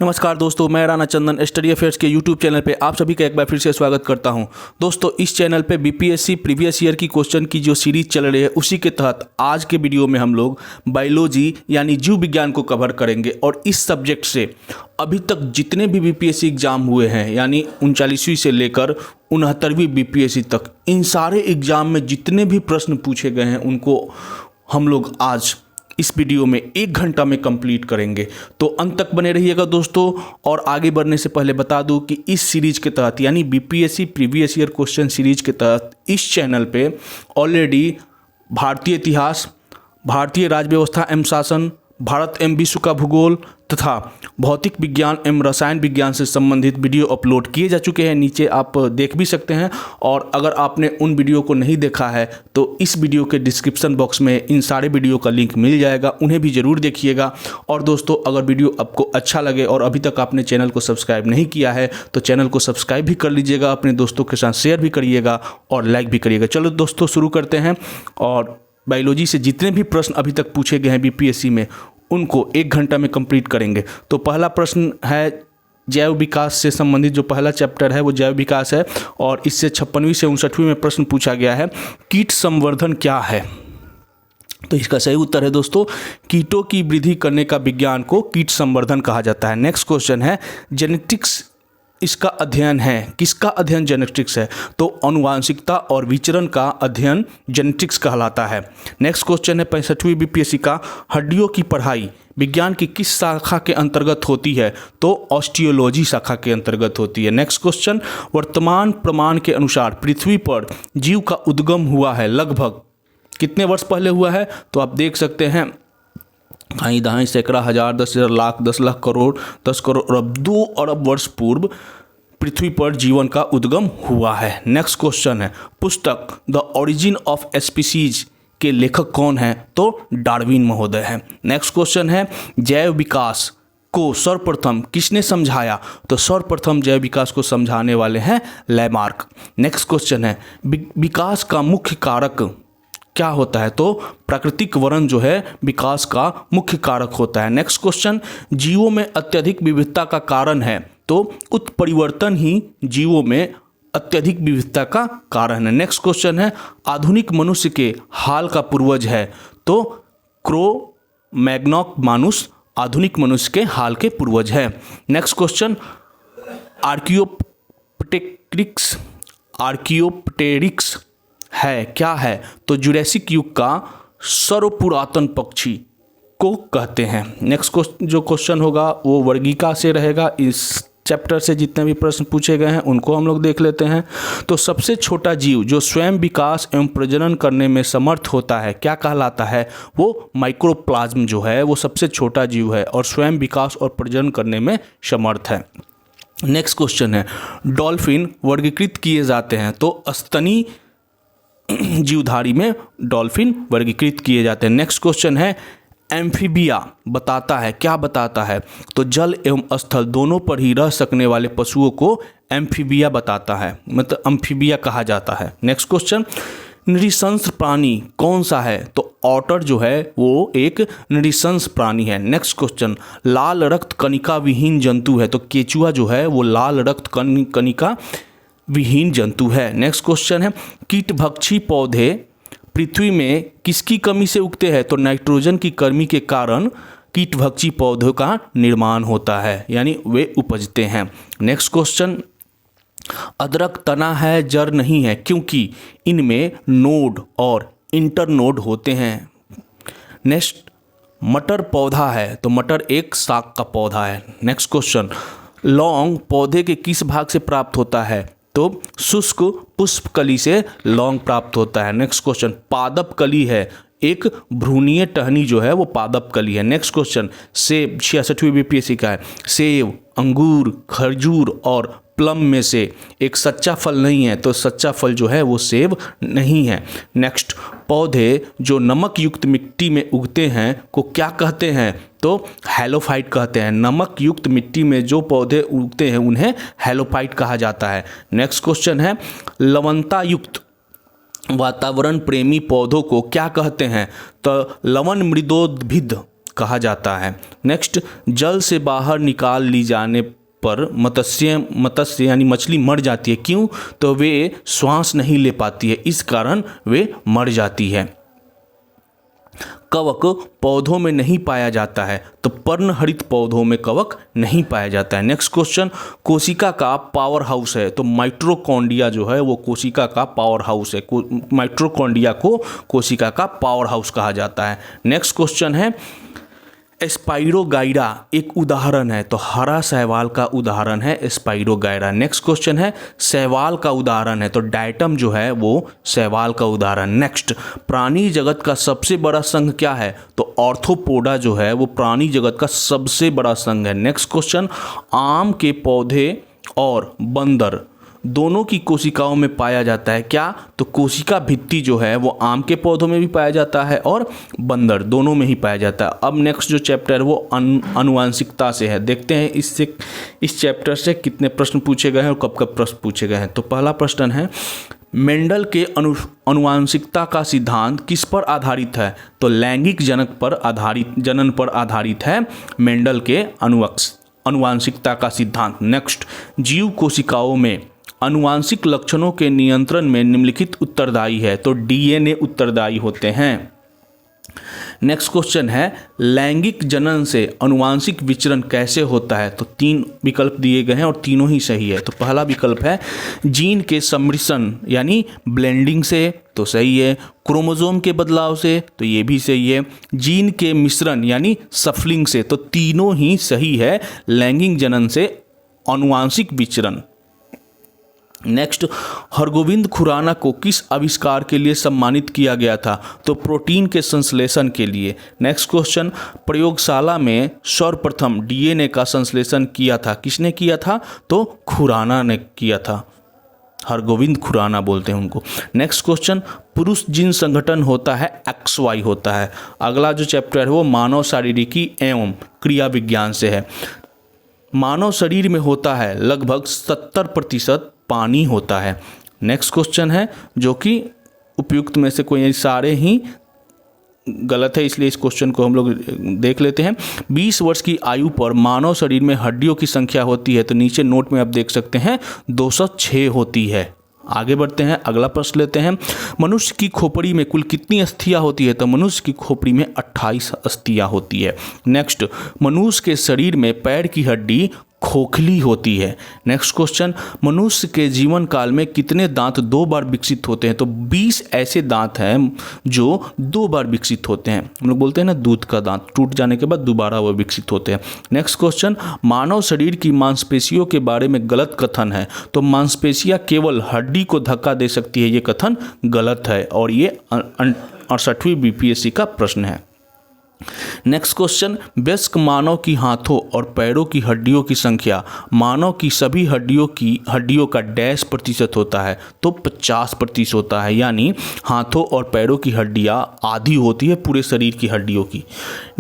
नमस्कार दोस्तों, मैं राणा चंदन स्टडी अफेयर्स के यूट्यूब चैनल पे आप सभी का एक बार फिर से स्वागत करता हूं। दोस्तों, इस चैनल पे बीपीएससी प्रीवियस ईयर की क्वेश्चन की जो सीरीज चल रही है उसी के तहत आज के वीडियो में हम लोग बायोलॉजी यानी जीव विज्ञान को कवर करेंगे। और इस सब्जेक्ट से अभी तक जितने भी बीपीएससी एग्जाम हुए हैं यानी 39वीं से लेकर 69वीं बीपीएससी तक, इन सारे एग्जाम में जितने भी प्रश्न पूछे गए हैं उनको हम लोग आज इस वीडियो में 1 घंटा में कंप्लीट करेंगे। तो अंत तक बने रहिएगा दोस्तों। और आगे बढ़ने से पहले बता दूं कि इस सीरीज के तहत यानी BPSC previous year question series के तहत इस चैनल पे ऑलरेडी भारतीय इतिहास, भारतीय राज्य व्यवस्था एवं शासन, भारत एवं विश्व का भूगोल तथा भौतिक विज्ञान एवं रसायन विज्ञान से संबंधित वीडियो अपलोड किए जा चुके हैं। नीचे आप देख भी सकते हैं। और अगर आपने उन वीडियो को नहीं देखा है तो इस वीडियो के डिस्क्रिप्शन बॉक्स में इन सारे वीडियो का लिंक मिल जाएगा, उन्हें भी ज़रूर देखिएगा। और दोस्तों, अगर वीडियो आपको अच्छा लगे और अभी तक आपने चैनल को सब्सक्राइब नहीं किया है तो चैनल को सब्सक्राइब भी कर लीजिएगा, अपने दोस्तों के साथ शेयर भी करिएगा और लाइक भी करिएगा। चलो दोस्तों, शुरू करते हैं। और बायोलॉजी से जितने भी प्रश्न अभी तक पूछे गए हैं बीपीएससी में उनको 1 घंटा में कंप्लीट करेंगे। तो पहला प्रश्न है जैव विकास से संबंधित, जो पहला चैप्टर है वो जैव विकास है। और इससे 56वीं से 59वीं में प्रश्न पूछा गया है, कीट संवर्धन क्या है। तो इसका सही उत्तर है दोस्तों, कीटों की वृद्धि करने का विज्ञान को कीट संवर्धन कहा जाता है। नेक्स्ट क्वेश्चन है जेनेटिक्स इसका अध्ययन है। किसका अध्ययन जेनेटिक्स है? तो अनुवांशिकता और विचरण का अध्ययन जेनेटिक्स कहलाता है। नेक्स्ट क्वेश्चन है 65वीं बीपीएससी का, हड्डियों की पढ़ाई विज्ञान की किस शाखा के अंतर्गत होती है? तो ऑस्टियोलॉजी शाखा के अंतर्गत होती है। नेक्स्ट क्वेश्चन, वर्तमान प्रमाण के अनुसार पृथ्वी पर जीव का उद्गम हुआ है लगभग कितने वर्ष पहले हुआ है? तो आप देख सकते हैं कहीं दहाई सैकड़ा हजार 10,000 लाख 10 लाख करोड़ 10 करोड़ अरब 2 अरब वर्ष पूर्व पृथ्वी पर जीवन का उद्गम हुआ है। नेक्स्ट क्वेश्चन है, पुस्तक द ओरिजिन ऑफ स्पीसीज के लेखक कौन है? तो डार्विन महोदय है। नेक्स्ट क्वेश्चन है, जैव विकास को सर्वप्रथम किसने समझाया? तो सर्वप्रथम जैव विकास को समझाने वाले हैं लैमार्क। नेक्स्ट क्वेश्चन है, विकास का मुख्य कारक क्या होता है? तो प्राकृतिक वर्ण जो है विकास का मुख्य कारक होता है। नेक्स्ट क्वेश्चन, जीवों में अत्यधिक विविधता का कारण है? तो उत्परिवर्तन ही जीवों में अत्यधिक विविधता का कारण है। नेक्स्ट क्वेश्चन है, आधुनिक मनुष्य के हाल का पूर्वज है? तो क्रो मैग्नोक आधुनिक मनुष्य के हाल के पूर्वज है। नेक्स्ट क्वेश्चन, आर्कियोप्टेरिक्स है क्या है? तो जुरैसिक युग का सर्वपुरातन पक्षी को कहते हैं। नेक्स्ट जो क्वेश्चन होगा वो वर्गीका से रहेगा। इस चैप्टर से जितने भी प्रश्न पूछे गए हैं उनको हम लोग देख लेते हैं। तो सबसे छोटा जीव जो स्वयं विकास एवं प्रजनन करने में समर्थ होता है क्या कहलाता है? वो माइक्रोप्लाज्म जो है वो सबसे छोटा जीव है और स्वयं विकास और प्रजनन करने में समर्थ है। नेक्स्ट क्वेश्चन है, डॉल्फिन वर्गीकृत किए जाते हैं? तो स्तनी जीवधारी में डॉल्फिन वर्गीकृत किए जाते हैं। नेक्स्ट क्वेश्चन है, एम्फीबिया बताता है क्या बताता है? तो जल एवं स्थल दोनों पर ही रह सकने वाले पशुओं को एम्फीबिया बताता है, मतलब एम्फीबिया कहा जाता है। नेक्स्ट क्वेश्चन, नृशंस प्राणी कौन सा है? तो ऑटर जो है वो एक नृशंस प्राणी है। नेक्स्ट क्वेश्चन, लाल रक्त कणिका विहीन जंतु है? तो केचुआ जो है वो लाल रक्त कणिका विहीन जंतु है। नेक्स्ट क्वेश्चन है, कीटभक्षी पौधे पृथ्वी में किसकी कमी से उगते हैं? तो नाइट्रोजन की कमी के कारण कीटभक्षी पौधों का निर्माण होता है यानी वे उपजते हैं। नेक्स्ट क्वेश्चन, अदरक तना है जड़ नहीं है क्योंकि इनमें नोड और इंटरनोड होते हैं। नेक्स्ट, मटर पौधा है? तो मटर एक साग का पौधा है। नेक्स्ट क्वेश्चन, लौंग पौधे के किस भाग से प्राप्त होता है? तो शुष्क पुष्पकली से लौंग प्राप्त होता है। नेक्स्ट क्वेश्चन, पादप कली है? एक भ्रूणीय टहनी जो है वो पादप कली है। नेक्स्ट क्वेश्चन, सेब 66वीं बीपीएससी का है, सेब अंगूर खजूर और प्लम में से एक सच्चा फल नहीं है? तो सच्चा फल जो है वो सेब नहीं है। नेक्स्ट, पौधे जो नमक युक्त मिट्टी में उगते हैं को क्या कहते हैं? तो हैलोफाइट कहते हैं। नमक युक्त मिट्टी में जो पौधे उगते हैं उन्हें हैलोफाइट कहा जाता है। नेक्स्ट क्वेश्चन है, लवणता युक्त वातावरण प्रेमी पौधों को क्या कहते हैं? तो लवण मृदोद्भिद कहा जाता है। नेक्स्ट, जल से बाहर निकाल ली जाने पर मत्स्य यानी मछली मर जाती है। क्यों? तो वे श्वास नहीं ले पाती है, इस कारण वे मर जाती है। कवक पौधों में नहीं पाया जाता है, तो पर्णहरित पौधों में कवक नहीं पाया जाता है। नेक्स्ट क्वेश्चन, कोशिका का पावर हाउस है, तो माइटोकॉन्ड्रिया जो है वो कोशिका का पावर हाउस है। माइटोकॉन्ड्रिया को कोशिका का पावर हाउस कहा जाता है। नेक्स्ट क्वेश्चन है, स्पाइरोगाइरा एक उदाहरण है, तो हरा शैवाल का उदाहरण है स्पाइरोगाइरा। नेक्स्ट क्वेश्चन है, शैवाल का उदाहरण है, तो डायटम जो है वो शैवाल का उदाहरण। नेक्स्ट, प्राणी जगत का सबसे बड़ा संघ क्या है? तो ऑर्थोपोडा जो है वो प्राणी जगत का सबसे बड़ा संघ है। नेक्स्ट क्वेश्चन, आम के पौधे और बंदर दोनों की कोशिकाओं में पाया जाता है क्या? तो कोशिका भित्ति जो है वो आम के पौधों में भी पाया जाता है और बंदर दोनों में ही पाया जाता है। अब नेक्स्ट जो चैप्टर है वो अनुवांशिकता से है। देखते हैं इस चैप्टर से कितने प्रश्न पूछे गए हैं और कब कब प्रश्न पूछे गए हैं। तो पहला प्रश्न है, मेंडल के अनुवांशिकता का सिद्धांत किस पर आधारित है? तो लैंगिक जनन पर आधारित है मेंडल के अनुवांशिकता का सिद्धांत। नेक्स्ट, जीव कोशिकाओं में अनुवांशिक लक्षणों के नियंत्रण में निम्नलिखित उत्तरदायी है, तो डीएनए उत्तरदायी होते हैं। नेक्स्ट क्वेश्चन है, लैंगिक जनन से अनुवांशिक विचरण कैसे होता है? तो 3 विकल्प दिए गए हैं और तीनों ही सही है। तो पहला विकल्प है जीन के सम्मिश्रण यानी ब्लेंडिंग से, तो सही है। क्रोमोसोम के बदलाव से, तो ये भी सही है। जीन के मिश्रण यानी सफलिंग से, तो तीनों ही सही है। लैंगिक जनन से अनुवांशिक विचरण। नेक्स्ट, हरगोविंद खुराना को किस आविष्कार के लिए सम्मानित किया गया था? तो प्रोटीन के संश्लेषण के लिए। नेक्स्ट क्वेश्चन, प्रयोगशाला में सर्वप्रथम डीएनए का संश्लेषण किया था, किसने किया था? तो खुराना ने किया था। हरगोविंद खुराना बोलते हैं उनको। नेक्स्ट क्वेश्चन, पुरुष जिन संगठन होता है XY होता है। अगला जो चैप्टर है वो मानव शारीरिकी एवं क्रिया विज्ञान से है। मानव शरीर में होता है लगभग 70% पानी होता है। नेक्स्ट क्वेश्चन है जो कि उपयुक्त में से कोई सारे ही गलत है, इसलिए इस क्वेश्चन को हम लोग देख लेते हैं। 20 वर्ष की आयु पर मानव शरीर में हड्डियों की संख्या होती है, तो नीचे नोट में आप देख सकते हैं 206 होती है। आगे बढ़ते हैं, अगला प्रश्न लेते हैं। मनुष्य की खोपड़ी में कुल कितनी अस्थियां होती है? तो मनुष्य की खोपड़ी में 28 अस्थियां होती है। नेक्स्ट, मनुष्य के शरीर में पैर की हड्डी खोखली होती है। नेक्स्ट क्वेश्चन, मनुष्य के जीवन काल में कितने दांत 2 बार विकसित होते हैं? तो 20 ऐसे दांत हैं जो 2 बार विकसित होते हैं। हम लोग बोलते हैं ना दूध का दांत टूट जाने के बाद दोबारा वो विकसित होते हैं। नेक्स्ट क्वेश्चन, मानव शरीर की मांसपेशियों के बारे में गलत कथन है। तो मांसपेशियां केवल हड्डी को धक्का दे सकती है, ये कथन गलत है और ये 68वीं BPSC का प्रश्न है। नेक्स्ट क्वेश्चन, वयस्क मानव की हाथों और पैरों की हड्डियों की संख्या मानव की सभी हड्डियों का डैश प्रतिशत होता है? तो 50% होता है, यानी हाथों और पैरों की हड्डियां आधी होती है पूरे शरीर की हड्डियों की।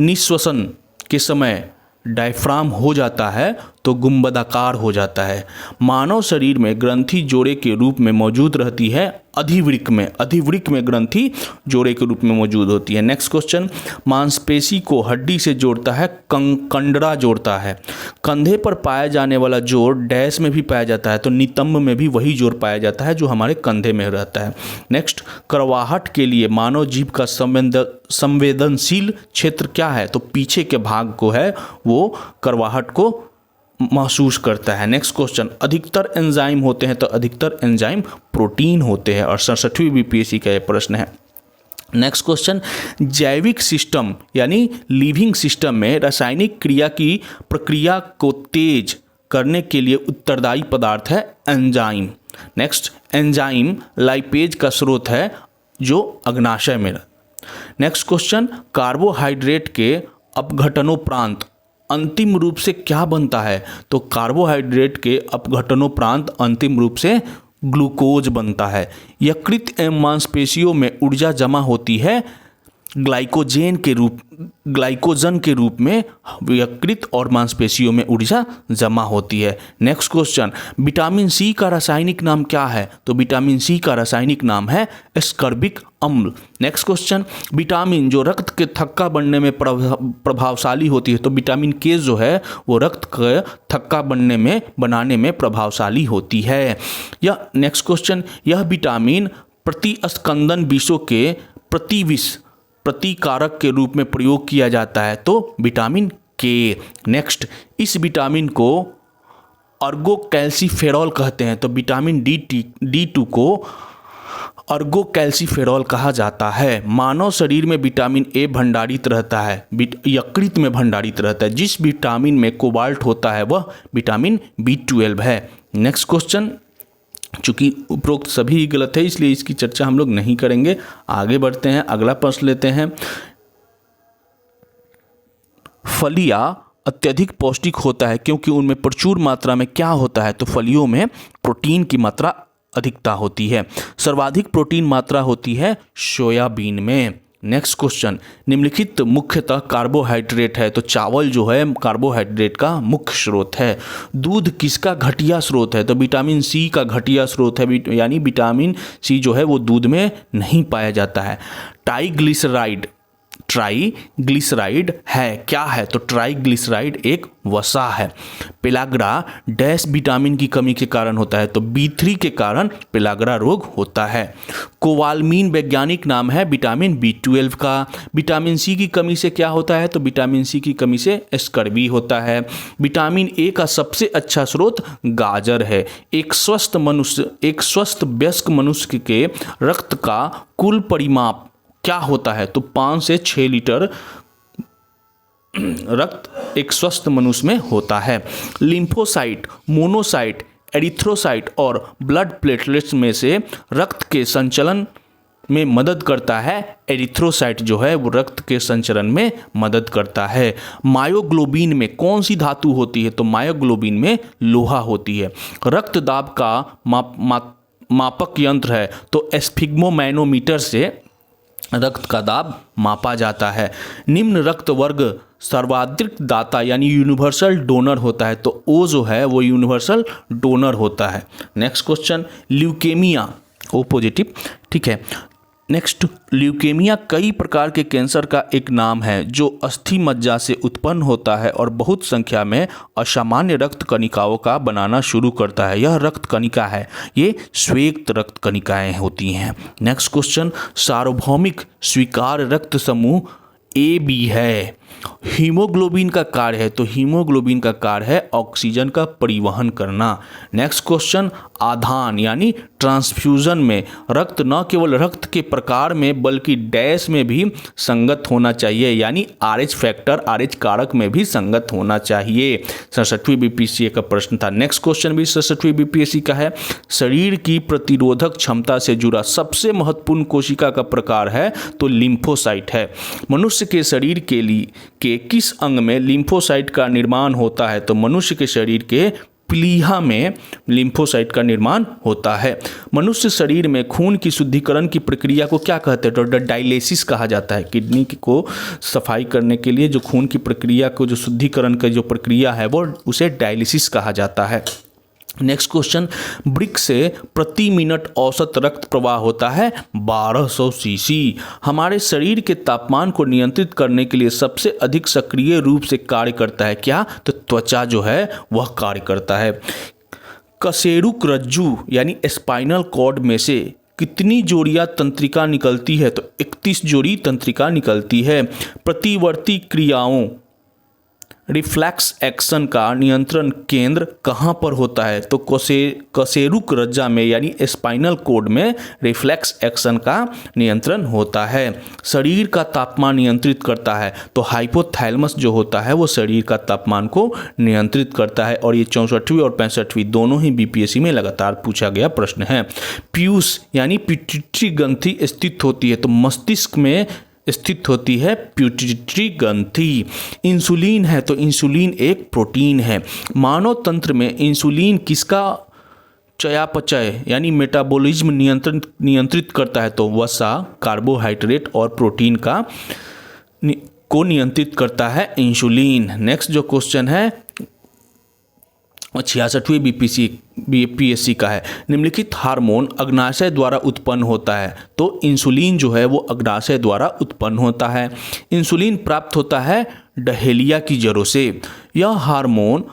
निःश्वसन के समय डायफ्राम हो जाता है तो गुंबदाकार हो जाता है। मानव शरीर में ग्रंथि जोड़े के रूप में मौजूद रहती है अधिवृक्क में ग्रंथि जोड़े के रूप में मौजूद होती है। नेक्स्ट क्वेश्चन, मांसपेशी को हड्डी से जोड़ता है कंडरा जोड़ता है। कंधे पर पाया जाने वाला जोड़ डैश में भी पाया जाता है, तो नितंब में भी वही जोड़ पाया जाता है जो हमारे कंधे में रहता है। नेक्स्ट, करवाहट के लिए मानव जीभ का संवेदनशील क्षेत्र क्या है? तो पीछे के भाग को है वो करवाहट को महसूस करता है। नेक्स्ट क्वेश्चन, अधिकतर एंजाइम होते हैं? तो अधिकतर एंजाइम प्रोटीन होते हैं और 67वीं BPSC का यह प्रश्न है। नेक्स्ट क्वेश्चन, जैविक सिस्टम यानी लिविंग सिस्टम में रासायनिक क्रिया की प्रक्रिया को तेज करने के लिए उत्तरदायी पदार्थ है एंजाइम। नेक्स्ट, एंजाइम लाइपेज का स्रोत है जो अग्नाशय में। नेक्स्ट क्वेश्चन, कार्बोहाइड्रेट के अपघटनोपरांत अंतिम रूप से क्या बनता है? तो कार्बोहाइड्रेट के अपघटनोपरांत अंतिम रूप से ग्लूकोज बनता है। यकृत एवं मांसपेशियों में ऊर्जा जमा होती है ग्लाइकोजन के रूप में यकृत और मांसपेशियों में ऊर्जा जमा होती है। नेक्स्ट क्वेश्चन, विटामिन सी का रासायनिक नाम क्या है? तो विटामिन सी का रासायनिक नाम है एस्कॉर्बिक अम्ल। नेक्स्ट क्वेश्चन, विटामिन जो रक्त के थक्का बनने में प्रभावशाली होती है, तो विटामिन के जो है वो रक्त के थक्का बनाने में प्रभावशाली होती है। या नेक्स्ट क्वेश्चन, यह विटामिन प्रतिस्कंदन विषों के प्रतिकारक के रूप में प्रयोग किया जाता है, तो विटामिन के। नेक्स्ट, इस विटामिन को अर्गोकैल्सिफेरॉल कहते हैं, तो विटामिन D2 को अर्गोकैल्सिफेरॉल कहा जाता है। मानव शरीर में विटामिन ए भंडारित रहता है, यकृत में भंडारित रहता है। जिस विटामिन में कोबाल्ट होता है वह विटामिन B12 है। नेक्स्ट क्वेश्चन, चूंकि उपरोक्त सभी गलत है इसलिए इसकी चर्चा हम लोग नहीं करेंगे, आगे बढ़ते हैं। अगला प्रश्न लेते हैं, फलियां अत्यधिक पौष्टिक होता है क्योंकि उनमें प्रचुर मात्रा में क्या होता है? तो फलियों में प्रोटीन की मात्रा अधिकता होती है। सर्वाधिक प्रोटीन मात्रा होती है सोयाबीन में। नेक्स्ट क्वेश्चन, निम्नलिखित मुख्यतः कार्बोहाइड्रेट है, तो चावल जो है कार्बोहाइड्रेट का मुख्य स्रोत है। दूध किसका घटिया स्रोत है? तो विटामिन सी का घटिया स्रोत है, यानी विटामिन सी जो है वो दूध में नहीं पाया जाता है। ट्राइग्लिसराइड है क्या है? तो ट्राइग्लिसराइड एक वसा है। पेलाग्रा डैश विटामिन की कमी के कारण होता है, तो B3 के कारण पेलाग्रा रोग होता है। कोवालमीन वैज्ञानिक नाम है विटामिन B12 का। विटामिन सी की कमी से क्या होता है? तो विटामिन सी की कमी से स्कर्वी होता है। विटामिन ए का सबसे अच्छा स्रोत गाजर है। एक स्वस्थ वयस्क मनुष्य के रक्त का कुल परिमाप क्या होता है? तो 5 से 6 लीटर रक्त एक स्वस्थ मनुष्य में होता है। लिम्फोसाइट, मोनोसाइट, एरिथ्रोसाइट और ब्लड प्लेटलेट्स में से रक्त के संचलन में मदद करता है एरिथ्रोसाइट जो है वो रक्त के संचरण में मदद करता है। मायोग्लोबिन में कौन सी धातु होती है? तो मायोग्लोबिन में लोहा होती है। रक्त दाब का मापक यंत्र है, तो स्फिग्मोमैनोमीटर से रक्त का दाब मापा जाता है। निम्न रक्त वर्ग सर्वाधिक दाता यानी यूनिवर्सल डोनर होता है, तो ओ जो है वो यूनिवर्सल डोनर होता है। Next question, leukaemia O positive, ठीक है। नेक्स्ट, ल्यूकेमिया कई प्रकार के कैंसर का एक नाम है जो अस्थि मज्जा से उत्पन्न होता है और बहुत संख्या में असामान्य रक्त कणिकाओं का बनाना शुरू करता है। यह रक्त कणिका है, ये श्वेत रक्त कणिकाएं होती हैं। नेक्स्ट क्वेश्चन, सार्वभौमिक स्वीकार्य रक्त समूह AB है। हीमोग्लोबिन का कार्य है, तो हीमोग्लोबिन का कार्य है ऑक्सीजन का परिवहन करना। नेक्स्ट क्वेश्चन, आधान यानी ट्रांसफ्यूजन में रक्त न केवल रक्त के प्रकार में बल्कि डैश में भी संगत होना चाहिए, यानी RH फैक्टर RH कारक में भी संगत होना चाहिए। 67वीं BPSC का प्रश्न था। नेक्स्ट क्वेश्चन भी 67वीं BPSC का है। शरीर की प्रतिरोधक क्षमता से जुड़ा सबसे महत्वपूर्ण कोशिका का प्रकार है, तो लिम्फोसाइट है। मनुष्य के शरीर के किस अंग में लिम्फोसाइट का निर्माण होता है? तो मनुष्य के शरीर के प्लीहा में लिम्फोसाइट का निर्माण होता है। मनुष्य शरीर में खून की शुद्धिकरण की प्रक्रिया को क्या कहते हैं? तो डायलिसिस कहा जाता है। किडनी को सफाई करने के लिए जो खून की प्रक्रिया को जो शुद्धिकरण का जो प्रक्रिया है वो उसे डायलिसिस कहा जाता है। नेक्स्ट क्वेश्चन, ब्रिक से प्रति मिनट औसत रक्त प्रवाह होता है 1200 सीसी। हमारे शरीर के तापमान को नियंत्रित करने के लिए सबसे अधिक सक्रिय रूप से कार्य करता है क्या? तो त्वचा जो है वह कार्य करता है। कशेरुक रज्जु यानी स्पाइनल कॉर्ड में से कितनी जोड़ियां तंत्रिका निकलती है? तो 31 जोड़ी तंत्रिका निकलती है। प्रतिवर्ती क्रियाओं रिफ्लेक्स एक्शन का नियंत्रण केंद्र कहाँ पर होता है? तो कशेरुक रज्जा में यानी स्पाइनल कॉर्ड में रिफ्लेक्स एक्शन का नियंत्रण होता है। शरीर का तापमान नियंत्रित करता है, तो हाइपोथैलेमस जो होता है वो शरीर का तापमान को नियंत्रित करता है। और ये 64वीं और 65वीं दोनों ही BPSC में लगातार पूछा गया प्रश्न है। पीयूष यानी पिट्यूटरी ग्रंथि स्थित होती है, तो मस्तिष्क में स्थित होती है पिट्यूटरी ग्रंथि। इंसुलिन है, तो इंसुलिन एक प्रोटीन है। मानव तंत्र में इंसुलिन चयापचय यानी मेटाबॉलिज्म नियंत्रित करता है? तो वसा, कार्बोहाइड्रेट और प्रोटीन को नियंत्रित करता है इंसुलिन। नेक्स्ट जो क्वेश्चन है 66वीं बीपीएससी का है, निम्नलिखित हार्मोन अग्नाशय द्वारा उत्पन्न होता है? तो इंसुलिन जो है वो अग्नाशय द्वारा उत्पन्न होता है। इंसुलिन प्राप्त होता है डहेलिया की जड़ों से। यह हार्मोन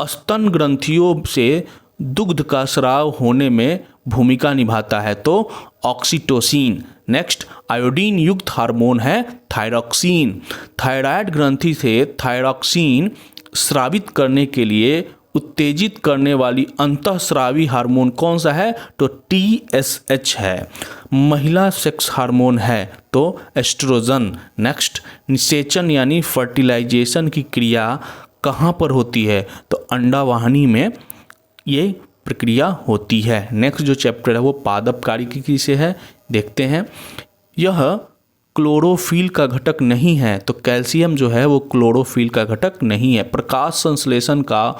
स्तन ग्रंथियों से दुग्ध का स्राव होने में भूमिका निभाता है। तो ऑक्सीटोसिन। नेक्स्ट आयोडीन युक्त हार्मोन है थायरॉक्सिन। थायराइड ग्रंथि से थायरॉक्सिन स्रावित करने के लिए उत्तेजित करने वाली अंतःस्रावी हार्मोन कौन सा है? तो TSH है। महिला सेक्स हार्मोन है तो एस्ट्रोजन। नेक्स्ट निषेचन यानी फर्टिलाइजेशन की क्रिया कहाँ पर होती है? तो अंडावाहिनी में ये प्रक्रिया होती है। नेक्स्ट जो चैप्टर है वो पादप कार्यकी से है, देखते हैं। यह क्लोरोफिल का घटक नहीं है, तो कैल्शियम जो है वो क्लोरोफिल का घटक नहीं है। प्रकाश संश्लेषण का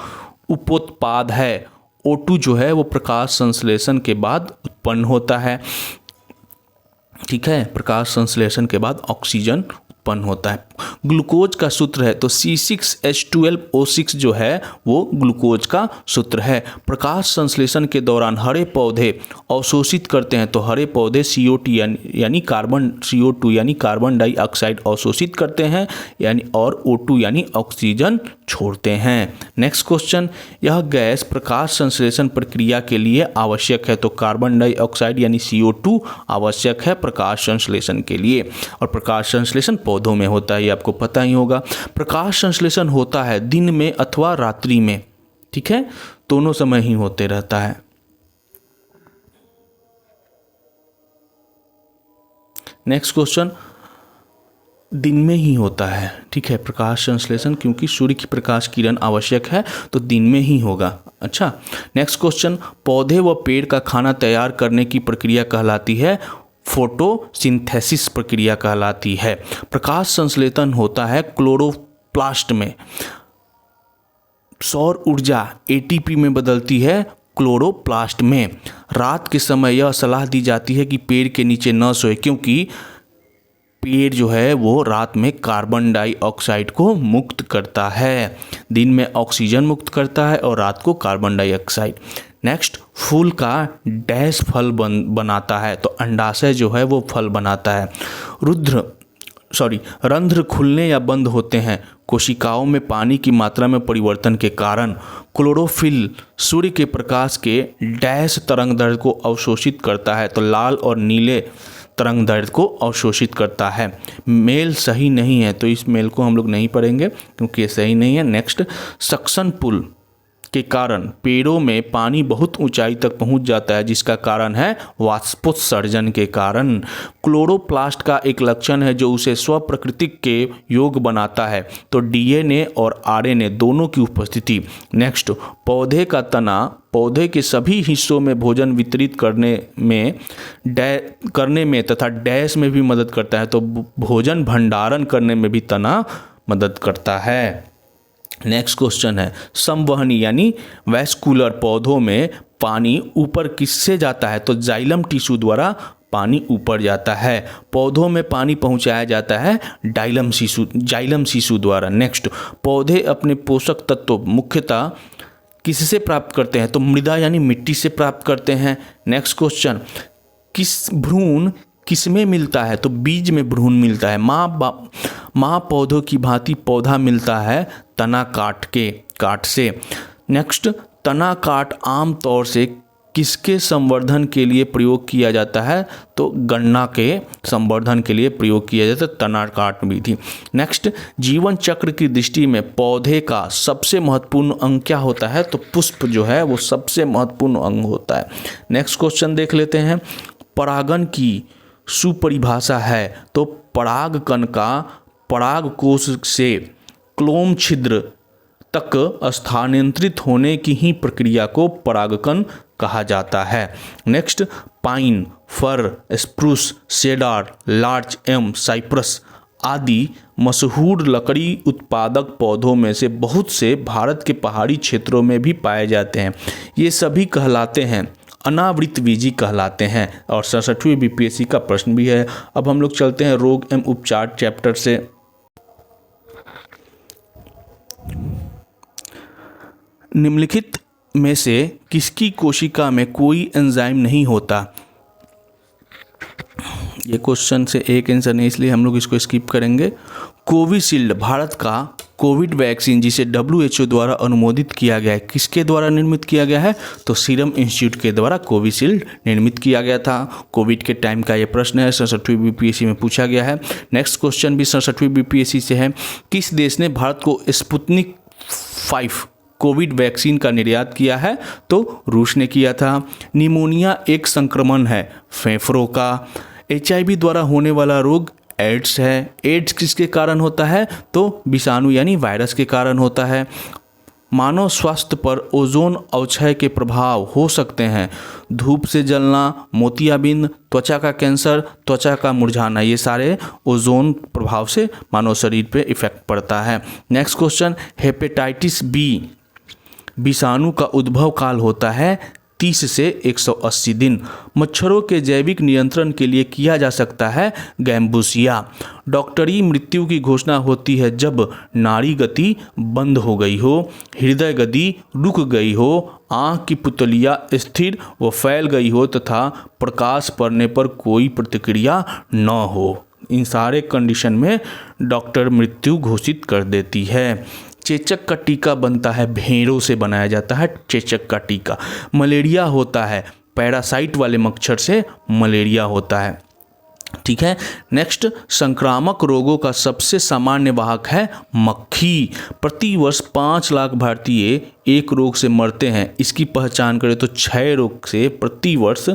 उपोत्पाद है। O2 जो है वो प्रकाश संश्लेषण के बाद उत्पन्न होता है। ठीक है, प्रकाश संश्लेषण के बाद ऑक्सीजन उत्पन्न होता है। ग्लूकोज का सूत्र है तो C6H12O6 जो है वो ग्लूकोज का सूत्र है। प्रकाश संश्लेषण के दौरान हरे पौधे अवशोषित करते हैं, तो हरे पौधे CO2 यानी कार्बन डाइऑक्साइड अवशोषित करते हैं यानी और O2 यानी ऑक्सीजन छोड़ते हैं। नेक्स्ट क्वेश्चन, यह गैस प्रकाश संश्लेषण प्रक्रिया के लिए आवश्यक है? तो कार्बन डाइऑक्साइड यानी CO2 आवश्यक है प्रकाश संश्लेषण के लिए, और प्रकाश संश्लेषण पौधों में होता है, ये आपको पता ही होगा। प्रकाश संश्लेषण होता है दिन में अथवा रात्रि में, ठीक है, दोनों समय ही होते रहता है। नेक्स्ट क्वेश्चन, दिन में ही होता है, ठीक है, प्रकाश संश्लेषण, क्योंकि सूर्य की प्रकाश किरण आवश्यक है तो दिन में ही होगा। अच्छा, नेक्स्ट क्वेश्चन, पौधे व पेड़ का खाना तैयार करने की प्रक्रिया कहलाती है? फोटोसिंथेसिस प्रक्रिया कहलाती है। प्रकाश संश्लेषण होता है क्लोरोप्लास्ट में। सौर ऊर्जा ATP में बदलती है क्लोरोप्लास्ट में। रात के समय यह सलाह दी जाती है कि पेड़ के नीचे न सोए, क्योंकि पेड़ जो है वो रात में कार्बन डाइऑक्साइड को मुक्त करता है, दिन में ऑक्सीजन मुक्त करता है और रात को कार्बन डाइऑक्साइड। नेक्स्ट, फूल का डैश फल बनाता है? तो अंडाशय जो है वो फल बनाता है। रंध्र खुलने या बंद होते हैं कोशिकाओं में पानी की मात्रा में परिवर्तन के कारण। क्लोरोफिल सूर्य के प्रकाश के डैश तरंगदैर्घ्य को अवशोषित करता है, तो लाल और नीले तरंगदैर्घ्य को अवशोषित करता है। मेल सही नहीं है, तो इस मेल को हम लोग नहीं पढ़ेंगे क्योंकि ये सही नहीं है। नेक्स्ट, सक्शन पुल के कारण पेड़ों में पानी बहुत ऊंचाई तक पहुंच जाता है, जिसका कारण है वाष्पोत्सर्जन के कारण। क्लोरोप्लास्ट का एक लक्षण है जो उसे स्वप्रकृतिक के योग बनाता है, तो DNA और RNA दोनों की उपस्थिति। नेक्स्ट, पौधे का तना पौधे के सभी हिस्सों में भोजन वितरित करने में तथा डैश में भी मदद करता है, तो भोजन भंडारण करने में भी तना मदद करता है। नेक्स्ट क्वेश्चन है, संवहनी यानी वैस्कुलर पौधों में पानी ऊपर किससे जाता है? तो जाइलम टिश्यू द्वारा पानी ऊपर जाता है। पौधों में पानी पहुंचाया जाता है जाइलम टिश्यू द्वारा। नेक्स्ट, पौधे अपने पोषक तत्व मुख्यतः किससे प्राप्त करते हैं? तो मृदा यानी मिट्टी से प्राप्त करते हैं। नेक्स्ट क्वेश्चन, भ्रूण किसमें मिलता है? तो बीज में भ्रूण मिलता है। माँ पौधों की भांति पौधा मिलता है तना काट से। नेक्स्ट, तना काट आम तौर से किसके संवर्धन के लिए प्रयोग किया जाता है? तो गन्ना के संवर्धन के लिए प्रयोग किया जाता है तना काट विधि। नेक्स्ट, जीवन चक्र की दृष्टि में पौधे का सबसे महत्वपूर्ण अंग क्या होता है? तो पुष्प जो है वो सबसे महत्वपूर्ण अंग होता है। नेक्स्ट क्वेश्चन देख लेते हैं, परागन की सुपरिभाषा है? तो पराग कण का पराग कोश से क्लोम छिद्र तक स्थानांतरित होने की ही प्रक्रिया को परागकण कहा जाता है। Next, pine, fir, spruce, cedar, larch elm, cypress आदि मशहूर लकड़ी उत्पादक पौधों में से बहुत से भारत के पहाड़ी क्षेत्रों में भी पाए जाते हैं। ये सभी कहलाते हैं अनावृतबीजी कहलाते हैं। और 67वीं बीपीएससी का प्रश्न भी है। अब हम लोग चलते हैं रोग एवं उपचार चैप्टर से। निम्नलिखित में से किसकी कोशिका में कोई एंजाइम नहीं होता? ये क्वेश्चन से एक आंसर नहीं, इसलिए हम लोग इसको स्किप करेंगे। कोविशील्ड भारत का कोविड वैक्सीन जिसे WHO द्वारा अनुमोदित किया गया है, किसके द्वारा निर्मित किया गया है? तो सीरम इंस्टीट्यूट के द्वारा कोविशील्ड निर्मित किया गया था। कोविड के टाइम का ये प्रश्न है, 67वीं बीपीएससी में पूछा गया है। नेक्स्ट क्वेश्चन भी 67वीं बीपीएससी से है। किस देश ने भारत को स्पुतनिक 5 कोविड वैक्सीन का निर्यात किया है? तो रूस ने किया था। निमोनिया एक संक्रमण है फेफड़ों का। HIV द्वारा होने वाला रोग एड्स है। एड्स किसके कारण होता है? तो विषाणु यानी वायरस के कारण होता है। मानव स्वास्थ्य पर ओजोन अवक्षय के प्रभाव हो सकते हैं। धूप से जलना, मोतियाबिंद, त्वचा का कैंसर, त्वचा का मुरझाना, ये सारे ओजोन प्रभाव से मानव शरीर पे इफेक्ट पड़ता है। नेक्स्ट क्वेश्चन, हेपेटाइटिस बी विषाणु का उद्भव काल होता है 30 से 180 दिन। मच्छरों के जैविक नियंत्रण के लिए किया जा सकता है गैम्बुसिया। डॉक्टरी मृत्यु की घोषणा होती है जब नाड़ी गति बंद हो गई हो, हृदय गति रुक गई हो, आँख की पुतलियाँ स्थिर व फैल गई हो तथा प्रकाश पड़ने पर कोई प्रतिक्रिया न हो। इन सारे कंडीशन में डॉक्टर मृत्यु घोषित कर देती है। चेचक का टीका बनता है, भेड़ों से बनाया जाता है चेचक का टीका। मलेरिया होता है पैरासाइट वाले मच्छर से मलेरिया होता है। ठीक है। नेक्स्ट, संक्रामक रोगों का सबसे सामान्य वाहक है मक्खी। प्रति वर्ष 5 लाख भारतीय एक रोग से मरते हैं। इसकी पहचान करें तो क्षय रोग से प्रति वर्ष।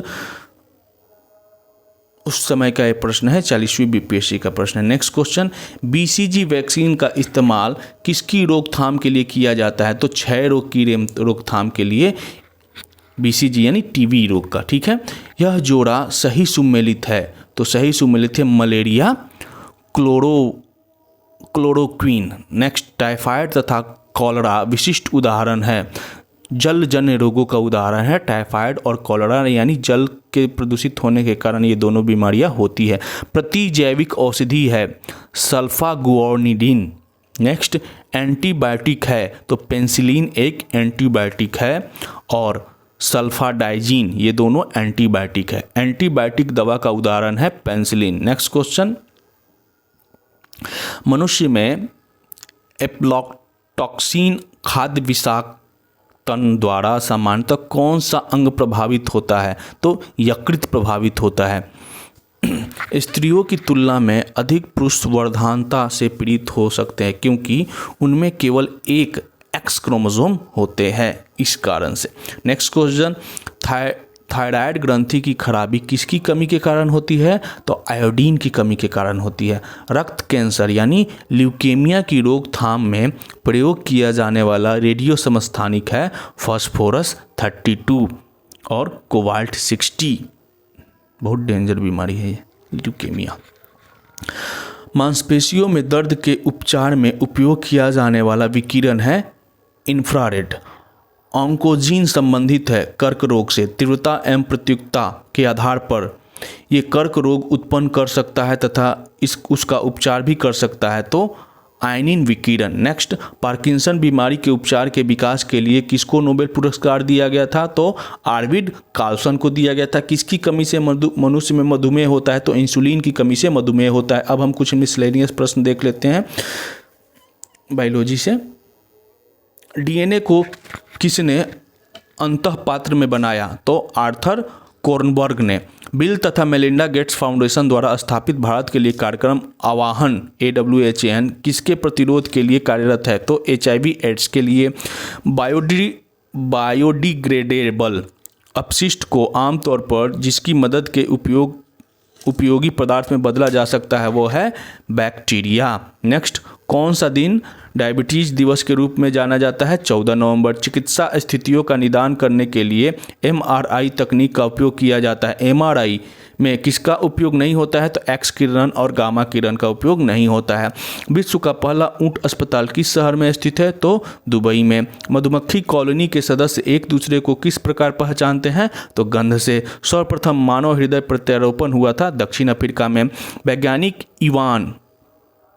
उस समय का ये प्रश्न है, 40वीं बीपीएससी का प्रश्न है। नेक्स्ट क्वेश्चन, BCG वैक्सीन का इस्तेमाल किसकी रोकथाम के लिए किया जाता है? तो क्षय रोग की रोकथाम के लिए BCG यानी टीबी रोग का। ठीक है। यह जोड़ा सही सुमेलित है, तो सही सुमेलित है मलेरिया क्लोरोक्वीन। नेक्स्ट, टाइफाइड तथा कॉलरा विशिष्ट उदाहरण है। जलजन्य रोगों का उदाहरण है टाइफाइड और कॉलरा, यानी जल के प्रदूषित होने के कारण ये दोनों बीमारियां होती है। प्रतिजैविक औषधि है सल्फागुआनिडीन। नेक्स्ट, एंटीबायोटिक है तो पेनिसिलिन एक एंटीबायोटिक है और सल्फाडाइजीन, ये दोनों एंटीबायोटिक है। एंटीबायोटिक दवा का उदाहरण है पेनिसिलिन। नेक्स्ट क्वेश्चन, मनुष्य में एफ्लॉटॉक्सिन खाद्य विषाक्त द्वारा सामान्यतः कौन सा अंग प्रभावित होता है? तो यकृत प्रभावित होता है। स्त्रियों की तुलना में अधिक पुरुष वर्धानता से पीड़ित हो सकते हैं क्योंकि उनमें केवल एक X क्रोमोसोम होते हैं, इस कारण से। नेक्स्ट क्वेश्चन, थायराइड ग्रंथि की खराबी किसकी कमी के कारण होती है? तो आयोडीन की कमी के कारण होती है। रक्त कैंसर यानी ल्यूकेमिया की रोकथाम में प्रयोग किया जाने वाला रेडियो समस्थानिक है फास्फोरस 32 और कोबाल्ट 60। बहुत डेंजर बीमारी है ये ल्यूकेमिया। मांसपेशियों में दर्द के उपचार में उपयोग किया जाने वाला विकिरण है इंफ्रारेड। ऑन्कोजीन संबंधित है कर्क रोग से। तीव्रता एवं प्रत्युक्ता के आधार पर ये कर्क रोग उत्पन्न कर सकता है तथा उसका उपचार भी कर सकता है, तो आयनिन विकिरण। नेक्स्ट, पार्किंसन बीमारी के उपचार के विकास के लिए किसको नोबेल पुरस्कार दिया गया था? तो आर्विड कार्लसन को दिया गया था। किसकी कमी से मनुष्य में मधुमेह होता है? तो इंसुलिन की कमी से मधुमेह होता है। अब हम कुछ मिसलेनियस प्रश्न देख लेते हैं बायोलॉजी से। DNA को किसने अंतःपात्र में बनाया? तो आर्थर कोर्नबर्ग ने। बिल तथा मेलिंडा गेट्स फाउंडेशन द्वारा स्थापित भारत के लिए कार्यक्रम आवाहन AWHAN किसके प्रतिरोध के लिए कार्यरत है? तो HIV एड्स के लिए। बायोडिग्रेडेबल अपशिष्ट को आमतौर पर जिसकी मदद के उपयोगी पदार्थ में बदला जा सकता है वो है बैक्टीरिया। नेक्स्ट, कौन सा दिन डायबिटीज दिवस के रूप में जाना जाता है? 14 नवंबर। चिकित्सा स्थितियों का निदान करने के लिए MRI तकनीक का उपयोग किया जाता है। MRI में किसका उपयोग नहीं होता है? तो एक्स किरण और गामा किरण का उपयोग नहीं होता है। विश्व का पहला ऊंट अस्पताल किस शहर में स्थित है? तो दुबई में। मधुमक्खी कॉलोनी के सदस्य एक दूसरे को किस प्रकार पहचानते हैं? तो गंध से। सर्वप्रथम मानव हृदय प्रत्यारोपण हुआ था दक्षिण अफ्रीका में। वैज्ञानिक इवान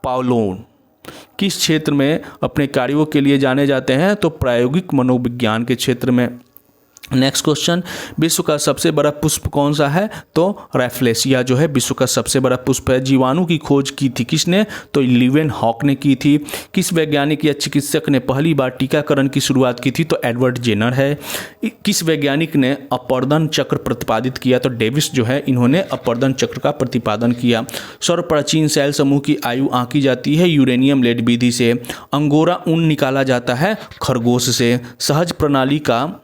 पावलोव किस क्षेत्र में अपने कार्यों के लिए जाने जाते हैं? तो प्रायोगिक मनोविज्ञान के क्षेत्र में। नेक्स्ट क्वेश्चन, विश्व का सबसे बड़ा पुष्प कौन सा है? तो रैफलेशिया जो है विश्व का सबसे बड़ा पुष्प है। जीवाणु की खोज की थी किसने? तो लीवेन हॉक ने की थी। किस वैज्ञानिक या चिकित्सक ने पहली बार टीकाकरण की शुरुआत की थी? तो एडवर्ड जेनर है। किस वैज्ञानिक ने अपर्दन चक्र प्रतिपादित किया? तो डेविस जो है इन्होंने अपर्दन चक्र का प्रतिपादन किया। सर्वप्राचीन सेल समूह की आयु आंकी जाती है यूरेनियम लेड विधि से। अंगोरा ऊन निकाला जाता है खरगोश से। सहज प्रणाली का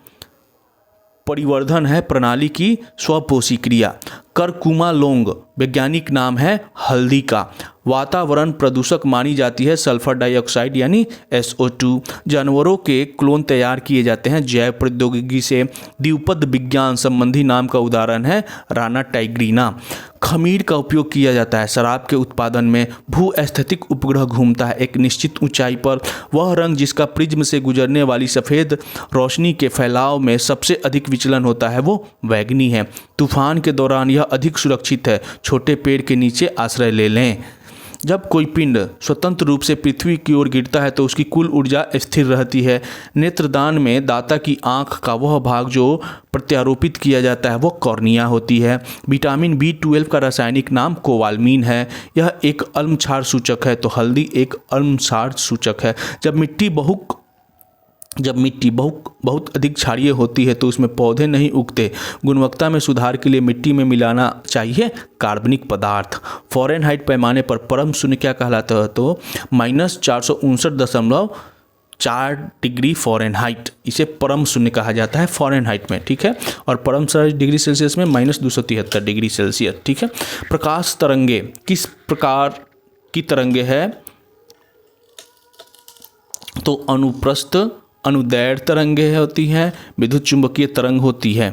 परिवर्धन है प्रणाली की स्वपोषी क्रिया। करकुमा लोंग वैज्ञानिक नाम है हल्दी का। वातावरण प्रदूषक मानी जाती है सल्फर डाइऑक्साइड यानी SO2। जानवरों के क्लोन तैयार किए जाते हैं जैव प्रौद्योगिकी से। द्विपद विज्ञान संबंधी नाम का उदाहरण है राना टाइग्रीना। खमीर का उपयोग किया जाता है शराब के उत्पादन में। भूस्थैतिक उपग्रह घूमता है एक निश्चित ऊंचाई पर। वह रंग जिसका प्रिज्म से गुजरने वाली सफ़ेद रोशनी के फैलाव में सबसे अधिक विचलन होता है वो बैंगनी है। तूफान के दौरान यह अधिक सुरक्षित है। छोटे पेड़ के नीचे आश्रय ले लें। जब कोई पिंड स्वतंत्र रूप से पृथ्वी की ओर गिरता है तो उसकी कुल ऊर्जा स्थिर रहती है। नेत्रदान में दाता की आंख का वह भाग जो प्रत्यारोपित किया जाता है वो कॉर्निया होती है। विटामिन B12 का रासायनिक नाम कोवालमीन है। यह एक अम्ल क्षार सूचक है तो हल्दी एक अम्ल क्षार सूचक है। जब मिट्टी बहुत अधिक क्षारीय होती है तो उसमें पौधे नहीं उगते। गुणवत्ता में सुधार के लिए मिट्टी में मिलाना चाहिए कार्बनिक पदार्थ। फ़ारेनहाइट पैमाने पर परम शून्य क्या कहलाता है? तो -459.4 डिग्री फ़ारेनहाइट, इसे परम शून्य कहा जाता है फ़ारेनहाइट में, ठीक है। और परम डिग्री सेल्सियस में -273 डिग्री सेल्सियस, ठीक है। प्रकाश तरंगे किस प्रकार की तरंगे है? तो अनुप्रस्थ अनुदैर्घ्य तरंगे होती हैं। विद्युत चुंबकीय तरंग होती है।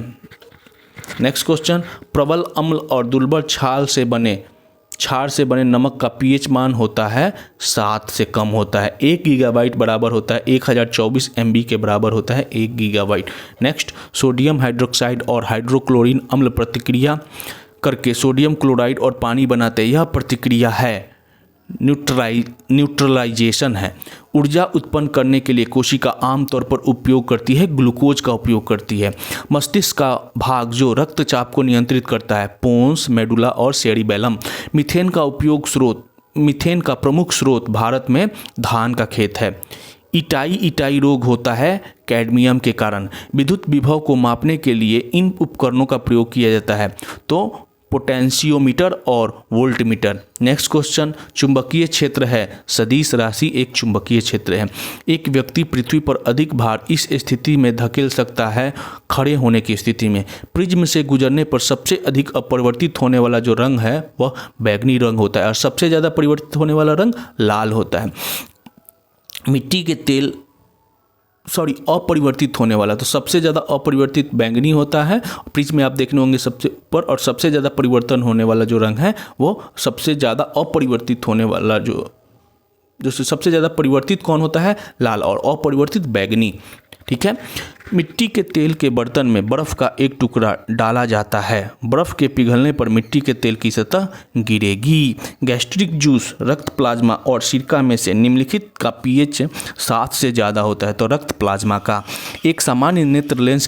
नेक्स्ट क्वेश्चन, प्रबल अम्ल और दुर्बल क्षार से बने नमक का pH मान होता है 7 से कम होता है। 1 गीगाबाइट बराबर होता है 1024 MB के बराबर होता है 1 गीगाबाइट। नेक्स्ट, सोडियम हाइड्रोक्साइड और हाइड्रोक्लोरिन अम्ल प्रतिक्रिया करके सोडियम क्लोराइड और पानी बनाते हैं। यह प्रतिक्रिया है न्यूट्रलाइजेशन है। ऊर्जा उत्पन्न करने के लिए कोशिका आमतौर पर उपयोग करती है ग्लूकोज का उपयोग करती है। मस्तिष्क का भाग जो रक्तचाप को नियंत्रित करता है पोन्स, मेडुला और सेरिबेलम। मीथेन का प्रमुख स्रोत भारत में धान का खेत है। इटाई रोग होता है कैडमियम के कारण। विद्युत विभव को मापने के लिए इन उपकरणों का प्रयोग किया जाता है तो पोटेंशियोमीटर और वोल्टमीटर। नेक्स्ट क्वेश्चन, चुंबकीय क्षेत्र है सदिश राशि एक चुंबकीय क्षेत्र है। एक व्यक्ति पृथ्वी पर अधिक भार इस स्थिति में धकेल सकता है खड़े होने की स्थिति में। प्रिज्म से गुजरने पर सबसे अधिक अपरिवर्तित होने वाला जो रंग है वह बैंगनी रंग होता है और सबसे ज़्यादा परिवर्तित होने वाला रंग लाल होता है। अपरिवर्तित होने वाला तो सबसे ज़्यादा अपरिवर्तित बैंगनी होता है। प्रिज्म में आप देखने होंगे सबसे ऊपर, और सबसे ज़्यादा परिवर्तन होने वाला जो रंग है वो सबसे ज़्यादा अपरिवर्तित होने वाला जो सबसे ज़्यादा परिवर्तित कौन होता है? लाल, और अपरिवर्तित बैंगनी, ठीक है। मिट्टी के तेल के बर्तन में बर्फ़ का एक टुकड़ा डाला जाता है। बर्फ़ के पिघलने पर मिट्टी के तेल की सतह गिरेगी। गैस्ट्रिक जूस, रक्त प्लाज्मा और सिरका में से निम्नलिखित का pH 7 से ज़्यादा होता है तो रक्त प्लाज्मा का। एक सामान्य नेत्र लेंस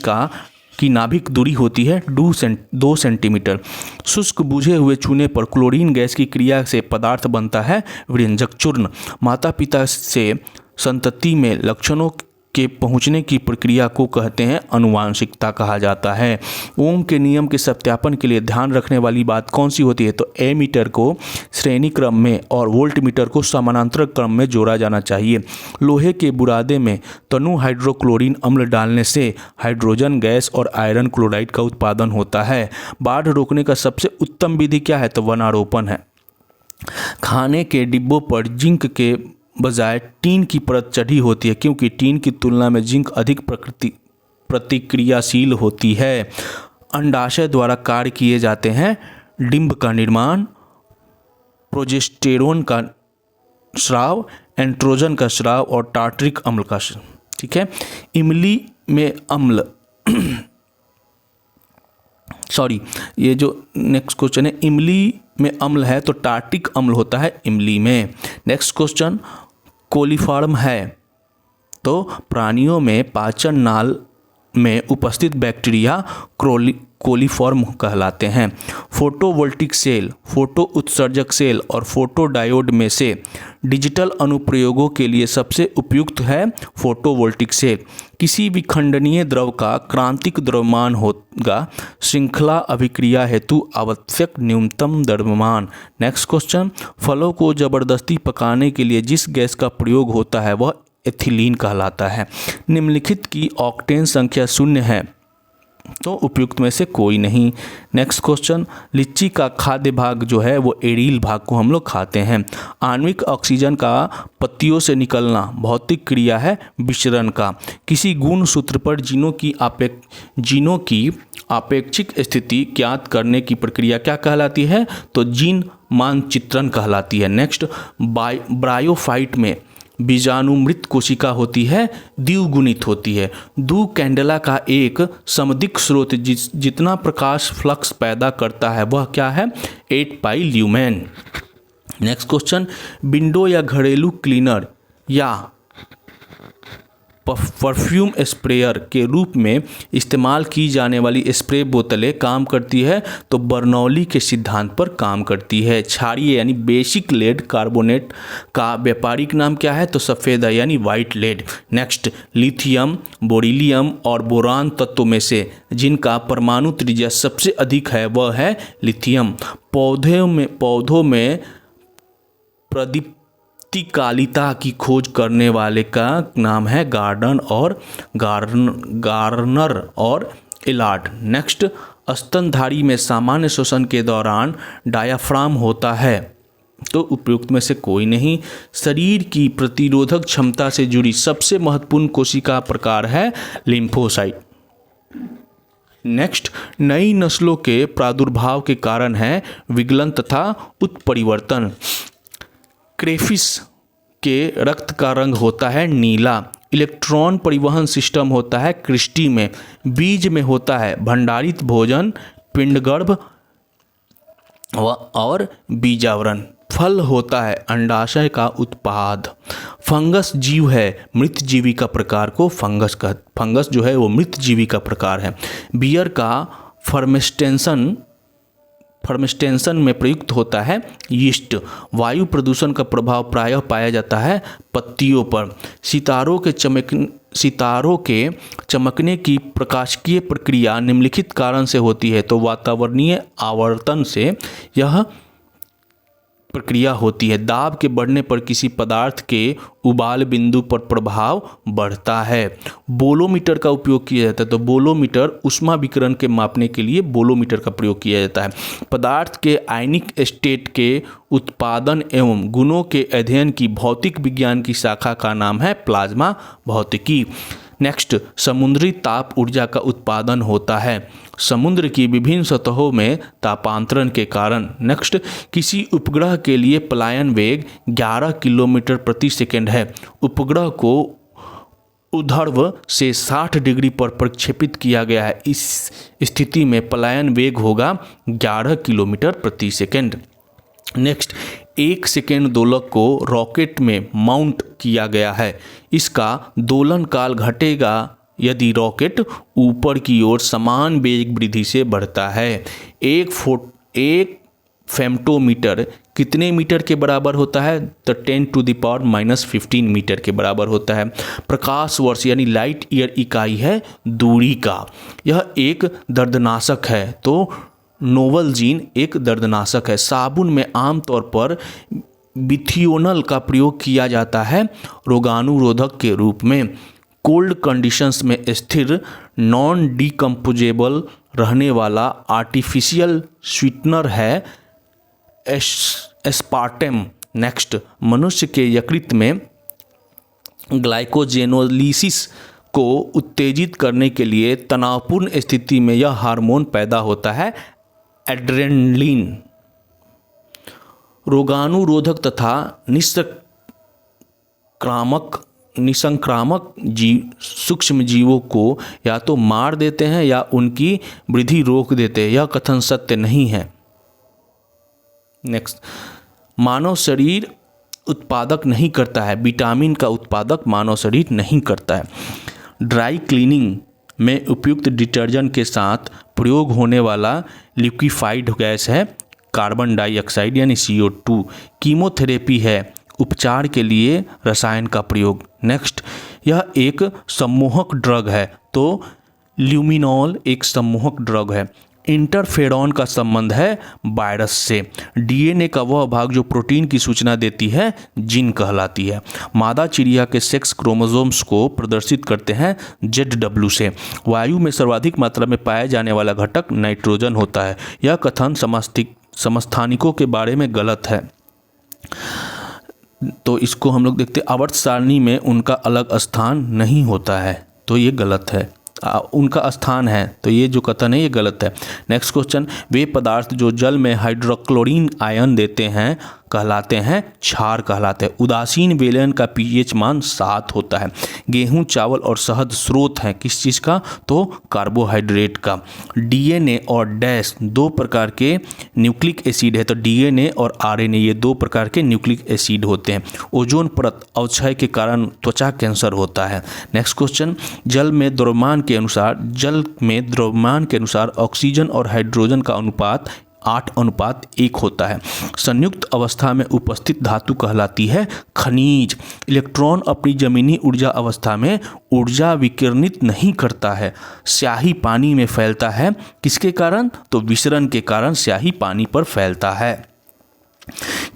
की नाभिक दूरी होती है 2 सेंटीमीटर। शुष्क बुझे हुए चूने पर क्लोरीन गैस की क्रिया से पदार्थ बनता है व्यंजक चूर्ण। माता पिता से संतति में लक्षणों के पहुंचने की प्रक्रिया को कहते हैं आनुवांशिकता कहा जाता है। ओम के नियम के सत्यापन के लिए ध्यान रखने वाली बात कौन सी होती है? तो एमीटर को श्रेणी क्रम में और वोल्टमीटर को समानांतर क्रम में जोड़ा जाना चाहिए। लोहे के बुरादे में तनु हाइड्रोक्लोरिन अम्ल डालने से हाइड्रोजन गैस और आयरन क्लोराइड का उत्पादन होता है। बाढ़ रोकने का सबसे उत्तम विधि क्या है? तो वनारोपण है। खाने के डिब्बों पर जिंक के बजाय टीन की परत चढ़ी होती है क्योंकि टीन की तुलना में जिंक अधिक प्रतिक्रियाशील होती है। अंडाशय द्वारा कार्य किए जाते हैं डिंब का निर्माण, प्रोजेस्टेरोन का स्राव, एंड्रोजन का स्राव और टार्टरिक अम्ल का स्राव। ठीक है, इमली में अम्ल सॉरी, ये जो नेक्स्ट क्वेश्चन है, इमली में अम्ल है तो टार्टिक अम्ल होता है इमली में। नेक्स्ट क्वेश्चन, कोलीफॉर्म है तो प्राणियों में पाचन नाल में उपस्थित बैक्टीरिया कोलीफॉर्म कहलाते हैं। फोटोवोल्टिक सेल, फोटो उत्सर्जक सेल और फोटोडायोड में से डिजिटल अनुप्रयोगों के लिए सबसे उपयुक्त है फोटोवोल्टिक सेल। किसी भी खंडनीय द्रव का क्रांतिक द्रव्यमान होगा श्रृंखला अभिक्रिया हेतु आवश्यक न्यूनतम द्रव्यमान। नेक्स्ट क्वेश्चन, फलों को जबरदस्ती पकाने के लिए जिस गैस का प्रयोग होता है वह एथिलीन कहलाता है। निम्नलिखित की ऑक्टेन संख्या 0 है तो उपयुक्त में से कोई नहीं। नेक्स्ट क्वेश्चन, लीची का खाद्य भाग जो है वो एरिल भाग को हम लोग खाते हैं। आणविक ऑक्सीजन का पत्तियों से निकलना भौतिक क्रिया है विचरण का। किसी गुण सूत्र पर जीनों की आपेक्षिक स्थिति ज्ञात करने की प्रक्रिया क्या कहलाती है? तो जीन मानचित्रण कहलाती है। नेक्स्ट, ब्रायोफाइट में बीजाणुमृत कोशिका होती है, द्विगुणित होती है। दू कैंडेला का एक समधिक स्रोत जितना प्रकाश फ्लक्स पैदा करता है वह क्या है? 8 पाई ल्यूमेन। नेक्स्ट क्वेश्चन, विंडो या घरेलू क्लीनर या परफ्यूम स्प्रेयर के रूप में इस्तेमाल की जाने वाली स्प्रे बोतलें काम करती है तो बर्नौली के सिद्धांत पर काम करती है। क्षारीय यानी बेसिक लेड कार्बोनेट का व्यापारिक नाम क्या है? तो सफ़ेद यानी white lead. Next, lithium, beryllium और बोरान तत्वों में से जिनका परमाणु त्रिज्या सबसे अधिक है वह है लिथियम। पौधों में प्रदीप्तिकालिता की खोज करने वाले का नाम है गार्नर और इलार्ड। नेक्स्ट, स्तनधारी में सामान्य श्वसन के दौरान डायाफ्राम होता है तो उपयुक्त में से कोई नहीं। शरीर की प्रतिरोधक क्षमता से जुड़ी सबसे महत्वपूर्ण कोशिका प्रकार है लिम्फोसाइट। नेक्स्ट, नई नस्लों के प्रादुर्भाव के कारण है विगलन तथा उत्परिवर्तन। क्रेफिश के रक्त का रंग होता है नीला। इलेक्ट्रॉन परिवहन सिस्टम होता है क्रिस्टी में। बीज में होता है भंडारित भोजन, पिंडगर्भ और बीजावरण। फल होता है अंडाशय का उत्पाद। फंगस जीव है मृत जीवी का प्रकार को फंगस जो है वो मृत जीवी का प्रकार है। बियर का फर्मेस्टेंशन में प्रयुक्त होता है यीस्ट। वायु प्रदूषण का प्रभाव प्रायः पाया जाता है पत्तियों पर। सितारों के चमकने की प्रकाशिकीय प्रक्रिया निम्नलिखित कारण से होती है तो वातावरणीय आवर्तन से यह प्रक्रिया होती है। दाब के बढ़ने पर किसी पदार्थ के उबाल बिंदु पर प्रभाव बढ़ता है। बोलोमीटर का उपयोग किया जाता है तो बोलोमीटर ऊष्मा विकिरण के मापने के लिए बोलोमीटर का प्रयोग किया जाता है। पदार्थ के आयनिक स्टेट के उत्पादन एवं गुणों के अध्ययन की भौतिक विज्ञान की शाखा का नाम है प्लाज्मा भौतिकी। नेक्स्ट, समुद्री ताप ऊर्जा का उत्पादन होता है समुद्र की विभिन्न सतहों में तापांतरण के कारण। नेक्स्ट, किसी उपग्रह के लिए पलायन वेग 11 किलोमीटर प्रति सेकंड है। उपग्रह को ऊर्ध्व से 60 डिग्री पर प्रक्षेपित किया गया है। इस स्थिति में पलायन वेग होगा 11 किलोमीटर प्रति सेकंड। नेक्स्ट, 1 सेकेंड दोलक को रॉकेट में माउंट किया गया है। इसका दोलन काल घटेगा यदि रॉकेट ऊपर की ओर समान वेग वृद्धि से बढ़ता है। एक फेम्टोमीटर कितने मीटर के बराबर होता है? तो 10⁻⁻15 मीटर के बराबर होता है। प्रकाश वर्ष यानी लाइट ईयर इकाई है दूरी का। यह एक दर्दनाशक है तो नोवलजीन एक दर्दनाशक है। साबुन में आमतौर पर बिथियोनल का प्रयोग किया जाता है रोगाणुरोधक के रूप में। कोल्ड कंडीशंस में स्थिर नॉन डिकम्पोजेबल रहने वाला आर्टिफिशियल स्वीटनर है एस्पार्टेम। नेक्स्ट, मनुष्य के यकृत में ग्लाइकोजेनोलिसिस को उत्तेजित करने के लिए तनावपूर्ण स्थिति में यह हार्मोन पैदा होता है एड्रेनलिन। रोगाणुरोधक तथा निसंक्रामक सूक्ष्म जीवों को या तो मार देते हैं या उनकी वृद्धि रोक देते हैं। यह कथन सत्य नहीं है। नेक्स्ट, मानव शरीर उत्पादक नहीं करता है। विटामिन का उत्पादक मानव शरीर नहीं करता है। ड्राई क्लीनिंग में उपयुक्त डिटर्जेंट के साथ प्रयोग होने वाला लिक्विफाइड गैस है कार्बन डाइऑक्साइड यानी CO2। कीमोथेरेपी है उपचार के लिए रसायन का प्रयोग। नेक्स्ट, यह एक सम्मोहक ड्रग है, तो ल्यूमिनॉल एक सम्मोहक ड्रग है। इंटरफेरॉन का संबंध है वायरस से। DNA का वह भाग जो प्रोटीन की सूचना देती है जीन कहलाती है। मादा चिड़िया के सेक्स क्रोमोसोम्स को प्रदर्शित करते हैं ZW से। वायु में सर्वाधिक मात्रा में पाया जाने वाला घटक नाइट्रोजन होता है। यह कथन समस्थानिकों के बारे में गलत है। तो इसको हम लोग देखते हैं, आवर्त सारणी में उनका अलग स्थान नहीं होता है, तो ये गलत है। उनका स्थान है, तो ये जो कथन है ये गलत है। नेक्स्ट क्वेश्चन, वे पदार्थ जो जल में हाइड्रोक्लोरिन आयन देते हैं कहलाते हैं क्षार कहलाते हैं। उदासीन विलयन का pH मान 7 होता है। गेहूं, चावल और शहद स्रोत हैं किस चीज़ का? तो कार्बोहाइड्रेट का। DNA और डैश दो प्रकार के न्यूक्लिक एसिड है, तो DNA और RNA ये दो प्रकार के न्यूक्लिक एसिड होते हैं। ओजोन परत अवक्षय के कारण त्वचा कैंसर होता है। नेक्स्ट क्वेश्चन, जल में द्रव्यमान के अनुसार ऑक्सीजन और हाइड्रोजन का अनुपात 8:1 होता है। संयुक्त अवस्था में उपस्थित धातु कहलाती है खनिज। इलेक्ट्रॉन अपनी जमीनी ऊर्जा अवस्था में ऊर्जा विकिरणित नहीं करता है। स्याही पानी में फैलता है, किसके कारण? तो विसरण के कारण स्याही पानी पर फैलता है।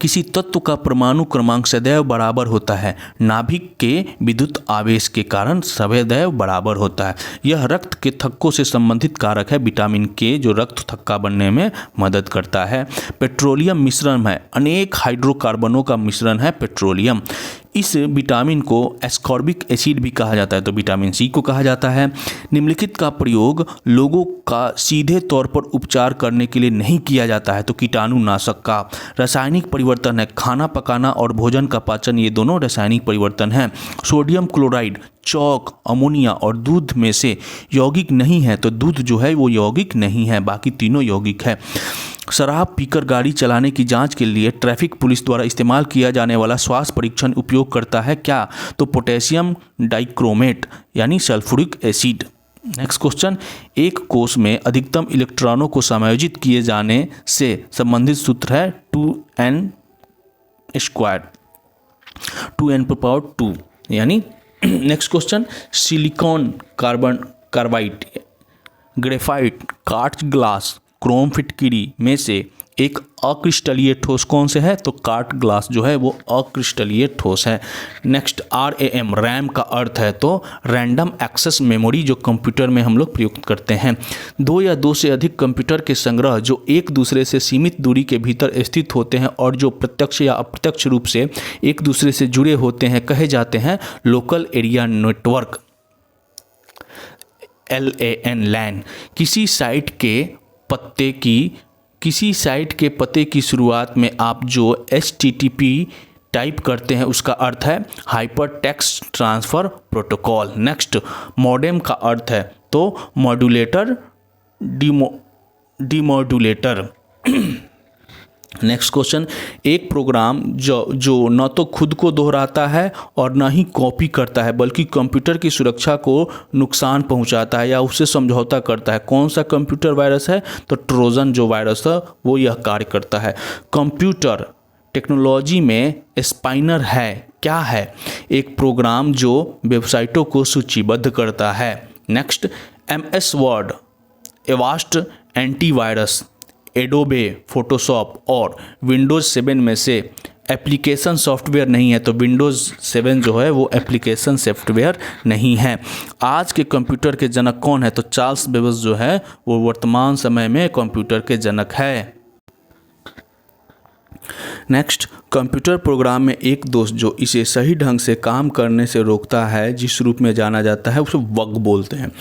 किसी तत्व का परमाणु क्रमांक सदैव बराबर होता है। नाभिक के विद्युत आवेश के कारण सदैव बराबर होता है। यह रक्त के थक्कों से संबंधित कारक है। विटामिन के जो रक्त थक्का बनने में मदद करता है। पेट्रोलियम मिश्रण है, अनेक हाइड्रोकार्बनों का मिश्रण है पेट्रोलियम। इस विटामिन को एस्कॉर्बिक एसिड भी कहा जाता है, तो विटामिन C को कहा जाता है। निम्नलिखित का प्रयोग लोगों का सीधे तौर पर उपचार करने के लिए नहीं किया जाता है, तो कीटाणुनाशक का। रासायनिक परिवर्तन है, खाना पकाना और भोजन का पाचन, ये दोनों रासायनिक परिवर्तन हैं। सोडियम क्लोराइड, चौक, अमोनिया और दूध में से यौगिक नहीं है, तो दूध जो है वो यौगिक नहीं है, बाकी तीनों यौगिक है। शराब पीकर गाड़ी चलाने की जांच के लिए ट्रैफिक पुलिस द्वारा इस्तेमाल किया जाने वाला श्वास परीक्षण उपयोग करता है क्या? तो पोटेशियम डाइक्रोमेट यानी सल्फ्यूरिक एसिड। नेक्स्ट क्वेश्चन, एक कोश में अधिकतम इलेक्ट्रॉनों को समायोजित किए जाने से संबंधित सूत्र है 2n², 2n⁻²। यानी next question, silicon, carbide, graphite, कांच ग्लास, क्रोम फिटकिरी में से एक अक्रिस्टलीय ठोस कौन से है? तो काट ग्लास जो है वो अक्रिस्टलीय ठोस है। नेक्स्ट, RAM, रैम का अर्थ है तो रैंडम एक्सेस मेमोरी, जो कंप्यूटर में हम लोग प्रयुक्त करते हैं। दो या दो से अधिक कंप्यूटर के संग्रह जो एक दूसरे से सीमित दूरी के भीतर स्थित होते हैं और जो प्रत्यक्ष या अप्रत्यक्ष रूप से एक दूसरे से जुड़े होते हैं कहे जाते हैं लोकल एरिया नेटवर्क, LAN। किसी साइट के पते की शुरुआत में आप जो HTTP टाइप करते हैं उसका अर्थ है hyper text transfer protocol. Next, modem का अर्थ है तो मॉड्यूलेटर, डिमॉड्यूलेटर। नेक्स्ट क्वेश्चन, एक प्रोग्राम जो न तो खुद को दोहराता है और न ही कॉपी करता है बल्कि कंप्यूटर की सुरक्षा को नुकसान पहुंचाता है या उससे समझौता करता है, कौन सा कंप्यूटर वायरस है? तो ट्रोजन जो वायरस है वो यह कार्य करता है। कंप्यूटर टेक्नोलॉजी में स्पाइनर है, क्या है? एक प्रोग्राम जो वेबसाइटों को सूचीबद्ध करता है। Next, MS word, Avast antivirus, Adobe, Photoshop और विंडोज़ 7 में से एप्लीकेशन सॉफ्टवेयर नहीं है, तो विंडोज़ 7 जो है वो एप्लीकेशन सॉफ्टवेयर नहीं है। आज के कंप्यूटर के जनक कौन है? तो चार्ल्स बेबज जो है वो वर्तमान समय में कंप्यूटर के जनक है। नेक्स्ट, कंप्यूटर प्रोग्राम में एक दोष जो इसे सही ढंग से काम करने से रोकता है जिस रूप में जाना जाता है उसे बग बोलते हैं।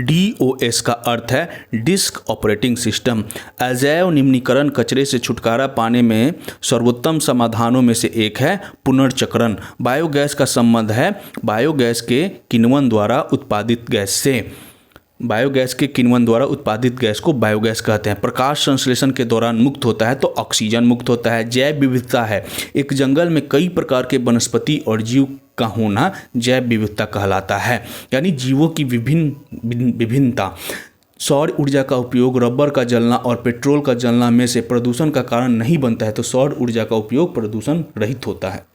DOS का अर्थ है डिस्क ऑपरेटिंग सिस्टम। अजैव निम्नीकरण कचरे से छुटकारा पाने में सर्वोत्तम समाधानों में से एक है पुनर्चक्रण। बायोगैस का संबंध है बायोगैस के किण्वन द्वारा उत्पादित गैस से। बायोगैस के किण्वन द्वारा उत्पादित गैस को बायोगैस कहते हैं। प्रकाश संश्लेषण के दौरान मुक्त होता है तो ऑक्सीजन मुक्त होता है। जैव विविधता है, एक जंगल में कई प्रकार के वनस्पति और जीव का होना जैव विविधता कहलाता है, यानी जीवों की विभिन्नता। सौर ऊर्जा का उपयोग रबर का जलना और पेट्रोल का जलना में से प्रदूषण का कारण नहीं बनता है, तो सौर ऊर्जा का उपयोग प्रदूषण रहित होता है।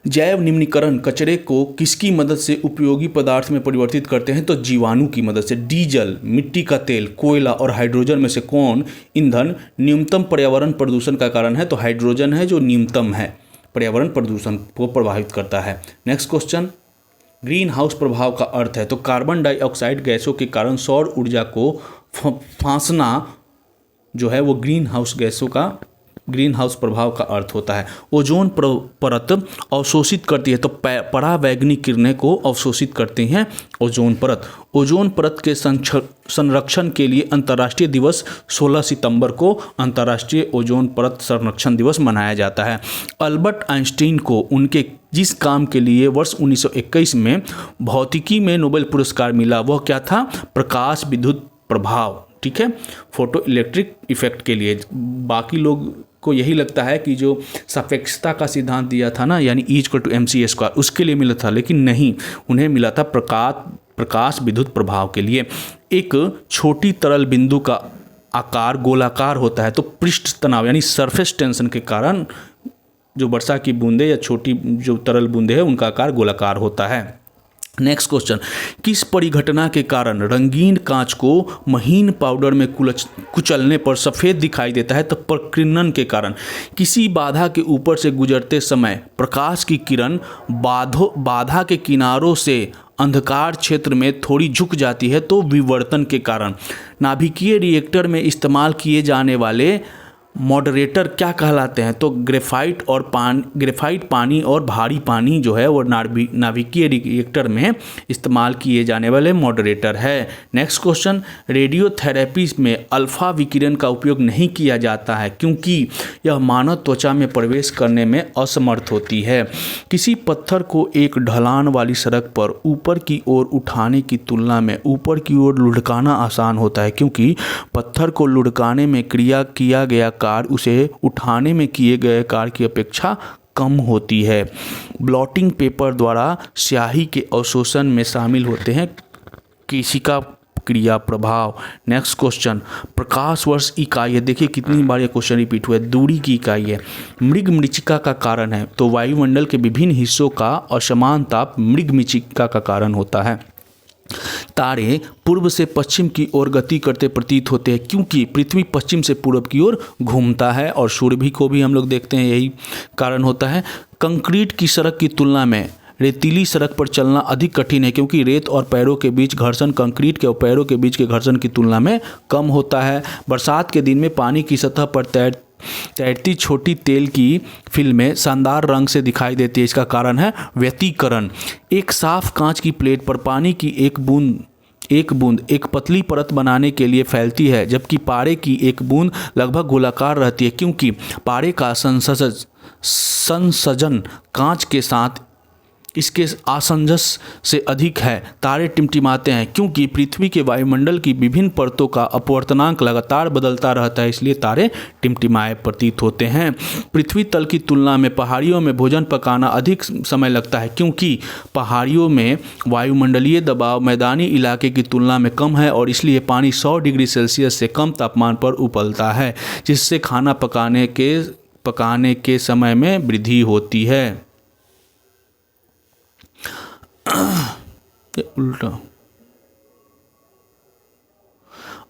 जैव निम्नीकरण कचरे को किसकी मदद से उपयोगी पदार्थ में परिवर्तित करते हैं, तो जीवाणु की मदद से। डीजल, मिट्टी का तेल, कोयला और हाइड्रोजन में से कौन ईंधन न्यूनतम पर्यावरण प्रदूषण का कारण है, तो हाइड्रोजन है जो न्यूनतम है, पर्यावरण प्रदूषण को प्रभावित करता है। नेक्स्ट क्वेश्चन, ग्रीन हाउस प्रभाव का अर्थ है, तो कार्बन डाइऑक्साइड गैसों के कारण सौर ऊर्जा को फांसना जो है वो ग्रीन हाउस प्रभाव का अर्थ होता है। ओजोन परत अवशोषित करती है, तो परावैंगनी किरणें को अवशोषित करती हैं ओजोन परत। ओजोन परत के संरक्षण के लिए अंतर्राष्ट्रीय दिवस 16 सितंबर को अंतर्राष्ट्रीय ओजोन परत संरक्षण दिवस मनाया जाता है। अल्बर्ट आइंस्टीन को उनके जिस काम के लिए वर्ष 1921 में भौतिकी में नोबेल पुरस्कार मिला वह क्या था, प्रकाश विद्युत प्रभाव, ठीक है, फोटो इलेक्ट्रिक इफेक्ट के लिए। बाकी लोग को यही लगता है कि जो सापेक्षता का सिद्धांत दिया था ना, यानी E=mc², उसके लिए मिला था, लेकिन नहीं, उन्हें मिला था प्रकाश विद्युत प्रभाव के लिए। एक छोटी तरल बिंदु का आकार गोलाकार होता है, तो पृष्ठ तनाव यानी सरफेस टेंशन के कारण जो वर्षा की बूंदें या छोटी जो तरल बूंदें हैं उनका आकार गोलाकार होता है। नेक्स्ट क्वेश्चन, किस परिघटना के कारण रंगीन कांच को महीन पाउडर में कुचलने पर सफ़ेद दिखाई देता है, तो प्रकीर्णन के कारण। किसी बाधा के ऊपर से गुजरते समय प्रकाश की किरण बाधा के किनारों से अंधकार क्षेत्र में थोड़ी झुक जाती है, तो विवर्तन के कारण। नाभिकीय रिएक्टर में इस्तेमाल किए जाने वाले मॉडरेटर क्या कहलाते हैं, तो ग्रेफाइट पानी और भारी पानी जो है वो नाभिकीय रिएक्टर में इस्तेमाल किए जाने वाले मॉडरेटर है। नेक्स्ट क्वेश्चन, रेडियोथेरेपी में अल्फा विकिरण का उपयोग नहीं किया जाता है क्योंकि यह मानव त्वचा में प्रवेश करने में असमर्थ होती है। किसी पत्थर को एक ढलान वाली सड़क पर ऊपर की ओर उठाने की तुलना में ऊपर की ओर लुढ़काना आसान होता है क्योंकि पत्थर को लुढ़काने में किया गया कार्य उसे उठाने में किए गए कार्य की अपेक्षा कम होती है। ब्लॉटिंग पेपर द्वारा स्याही के अवशोषण में शामिल होते हैं केशिका क्रिया प्रभाव। नेक्स्ट क्वेश्चन, प्रकाश वर्ष इकाई है, देखिए कितनी बार ये क्वेश्चन रिपीट हुआ है, दूरी की इकाई है। मृगमरीचिका का कारण है, तो वायुमंडल के विभिन्न हिस्सों का असमान ताप मृगमरीचिका का कारण होता है। तारे पूर्व से पश्चिम की ओर गति करते प्रतीत होते हैं क्योंकि पृथ्वी पश्चिम से पूर्व की ओर घूमता है, और सूर्य भी को भी हम लोग देखते हैं, यही कारण होता है। कंक्रीट की सड़क की तुलना में रेतीली सड़क पर चलना अधिक कठिन है क्योंकि रेत और पैरों के बीच घर्षण कंक्रीट के और पैरों के बीच के घर्षण की तुलना में कम होता है। बरसात के दिन में पानी की सतह पर तैरती छोटी तेल की फिल्में शानदार रंग से दिखाई देती है, इसका कारण है व्यतिकरण। एक साफ कांच की प्लेट पर पानी की एक बूंद एक पतली परत बनाने के लिए फैलती है, जबकि पारे की एक बूंद लगभग गोलाकार रहती है क्योंकि पारे का संसर्जन कांच के साथ इसके आसंजस से अधिक है। तारे टिमटिमाते हैं क्योंकि पृथ्वी के वायुमंडल की विभिन्न परतों का अपवर्तनांक लगातार बदलता रहता है, इसलिए तारे टिमटिमाए प्रतीत होते हैं। पृथ्वी तल की तुलना में पहाड़ियों में भोजन पकाना अधिक समय लगता है क्योंकि पहाड़ियों में वायुमंडलीय दबाव मैदानी इलाके की तुलना में कम है और इसलिए पानी 100 डिग्री सेल्सियस से कम तापमान पर उबलता है, जिससे खाना पकाने के समय में वृद्धि होती है। उल्टा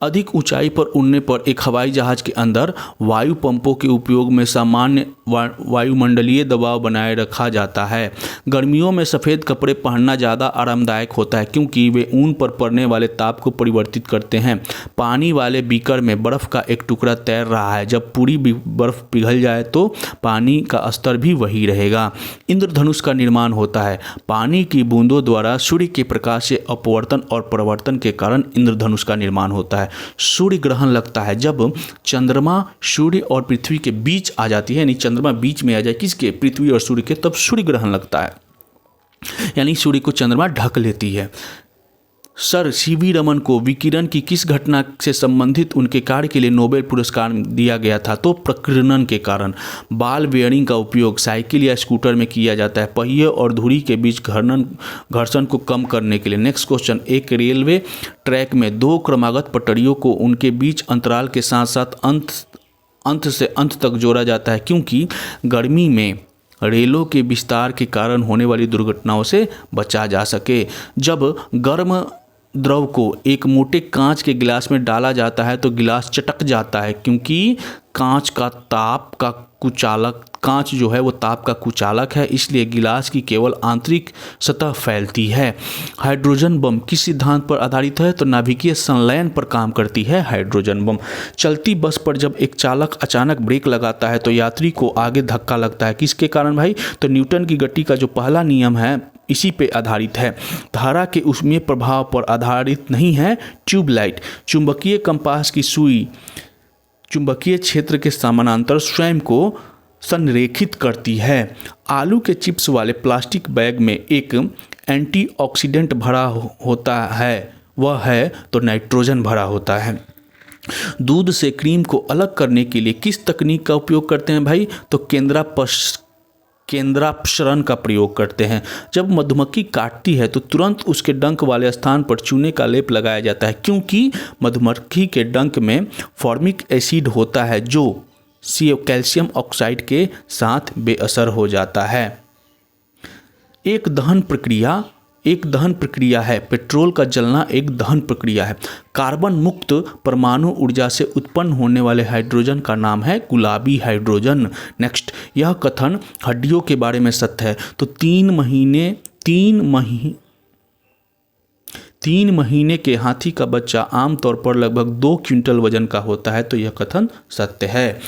अधिक ऊंचाई पर उड़ने पर एक हवाई जहाज के अंदर वायु पंपों के उपयोग में सामान्य वायुमंडलीय दबाव बनाए रखा जाता है। गर्मियों में सफ़ेद कपड़े पहनना ज़्यादा आरामदायक होता है क्योंकि वे ऊन पर पड़ने वाले ताप को परिवर्तित करते हैं। पानी वाले बीकर में बर्फ़ का एक टुकड़ा तैर रहा है, जब पूरी बर्फ़ पिघल जाए तो पानी का स्तर भी वही रहेगा। इंद्रधनुष का निर्माण होता है। पानी की बूंदों द्वारा सूर्य के प्रकाश से अपवर्तन और परावर्तन के कारण इंद्रधनुष का निर्माण होता है। सूर्य ग्रहण लगता है जब चंद्रमा सूर्य और पृथ्वी के बीच आ जाती है, यानी चंद्रमा बीच में आ जाए किसके, पृथ्वी और सूर्य के, तब सूर्य ग्रहण लगता है, यानी सूर्य को चंद्रमा ढक लेती है। सर सीवी रमन को विकिरण की किस घटना से संबंधित उनके कार्य के लिए नोबेल पुरस्कार दिया गया था? तो प्रकीर्णन के कारण। बॉल बेयरिंग का उपयोग साइकिल या स्कूटर में किया जाता है पहिए और धुरी के बीच घर्षण को कम करने के लिए। नेक्स्ट क्वेश्चन, एक रेलवे ट्रैक में दो क्रमागत पटरियों को उनके बीच अंतराल के साथ साथ अंत से अंत तक जोड़ा जाता है क्योंकि गर्मी में रेलों के विस्तार के कारण होने वाली दुर्घटनाओं से बचा जा सके। जब गर्म द्रव को एक मोटे कांच के गिलास में डाला जाता है तो गिलास चटक जाता है क्योंकि कांच जो है वो ताप का कुचालक है, इसलिए गिलास की केवल आंतरिक सतह फैलती है। हाइड्रोजन बम किस सिद्धांत पर आधारित है? तो नाभिकीय संलयन पर काम करती है हाइड्रोजन बम। चलती बस पर जब एक चालक अचानक ब्रेक लगाता है तो यात्री को आगे धक्का लगता है, किसके कारण भाई? तो न्यूटन की गति का जो पहला नियम है इसी पे आधारित है। धारा के ऊष्मीय प्रभाव पर आधारित नहीं है ट्यूबलाइट। चुंबकीय कंपास की सुई चुंबकीय क्षेत्र के समानांतर स्वयं को संरेखित करती है। आलू के चिप्स वाले प्लास्टिक बैग में एक एंटीऑक्सीडेंट भरा होता है, वह है तो नाइट्रोजन भरा होता है। दूध से क्रीम को अलग करने के लिए किस तकनीक का उपयोग करते हैं भाई? तो केंद्रापसरण का प्रयोग करते हैं। जब मधुमक्खी काटती है तो तुरंत उसके डंक वाले स्थान पर चूने का लेप लगाया जाता है क्योंकि मधुमक्खी के डंक में फॉर्मिक एसिड होता है जो कैल्शियम ऑक्साइड के साथ बेअसर हो जाता है। एक दहन प्रक्रिया है। पेट्रोल का जलना एक दहन प्रक्रिया है। कार्बन मुक्त परमाणु ऊर्जा से उत्पन्न होने वाले हाइड्रोजन का नाम है गुलाबी हाइड्रोजन। नेक्स्ट, यह कथन हड्डियों के बारे में सत्य है। तो 3 महीने के हाथी का बच्चा आमतौर पर लगभग 2 क्विंटल वजन का होता है, तो यह कथन सत्य है।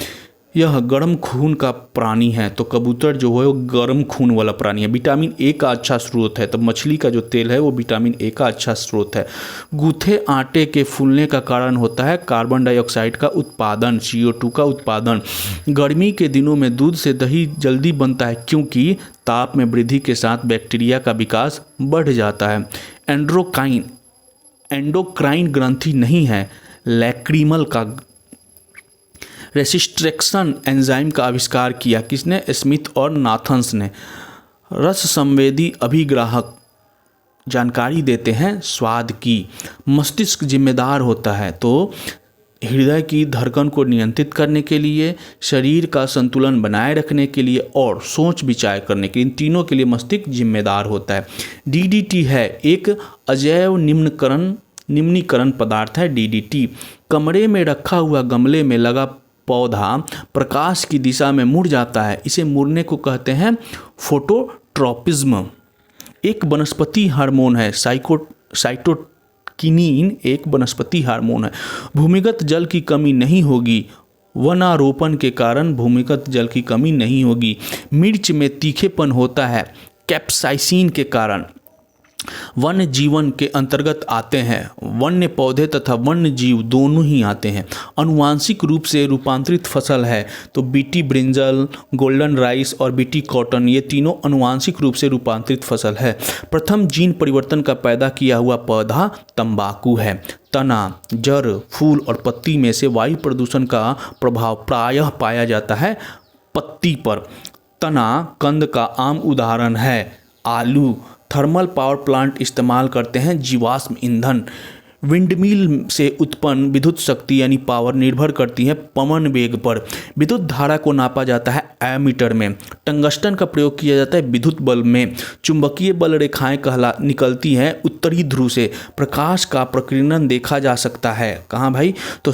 यह गर्म खून का प्राणी है। तो कबूतर जो है वो गर्म खून वाला प्राणी है। विटामिन ए का अच्छा स्रोत है। तो मछली का जो तेल है वो विटामिन ए का अच्छा स्रोत है। गूथे आटे के फूलने का कारण होता है कार्बन डाइऑक्साइड का उत्पादन, CO2 का उत्पादन। गर्मी के दिनों में दूध से दही जल्दी बनता है क्योंकि ताप में वृद्धि के साथ बैक्टीरिया का विकास बढ़ जाता है। एंडोक्राइन ग्रंथि नहीं है, लैक्रीमल का। रेसिस्ट्रेक्शन एंजाइम का आविष्कार किया किसने? स्मिथ और नाथन्स ने। रस संवेदी अभिग्राहक जानकारी देते हैं स्वाद की। मस्तिष्क जिम्मेदार होता है तो हृदय की धड़कन को नियंत्रित करने के लिए, शरीर का संतुलन बनाए रखने के लिए और सोच विचार करने के लिए, इन तीनों के लिए मस्तिष्क जिम्मेदार होता है। DDT है एक अजैव निम्नीकरण पदार्थ है। DDT कमरे में रखा हुआ गमले में लगा पौधा प्रकाश की दिशा में मुड़ जाता है, इसे मुड़ने को कहते हैं फोटोट्रॉपिज्म। एक वनस्पति हार्मोन है। साइटोकिनिन एक वनस्पति हार्मोन है। भूमिगत जल की कमी नहीं होगी, वनारोपण के कारण भूमिगत जल की कमी नहीं होगी। मिर्च में तीखेपन होता है कैप्साइसिन के कारण। वन्य जीवन के अंतर्गत आते हैं, वन्य पौधे तथा वन्य जीव दोनों ही आते हैं। अनुवांशिक रूप से रूपांतरित फसल है तो बीटी ब्रिंजल, गोल्डन राइस और बीटी कॉटन, ये तीनों अनुवांशिक रूप से रूपांतरित फसल है। प्रथम जीन परिवर्तन का पैदा किया हुआ पौधा तंबाकू है। तना, जड़, फूल और पत्ती में से वायु प्रदूषण का प्रभाव प्रायः पाया जाता है पत्ती पर। तना कंद का आम उदाहरण है आलू। थर्मल पावर प्लांट इस्तेमाल करते हैं जीवाश्म ईंधन। विंडमिल से उत्पन्न विद्युत शक्ति यानी पावर निर्भर करती है पवन वेग पर। विद्युत धारा को नापा जाता है एमीटर में। टंगस्टन का प्रयोग किया जाता है विद्युत बल्ब में। चुंबकीय बल रेखाएं निकलती हैं उत्तरी ध्रुव से। प्रकाश का प्रकीर्णन देखा जा सकता है कहाँ भाई? तो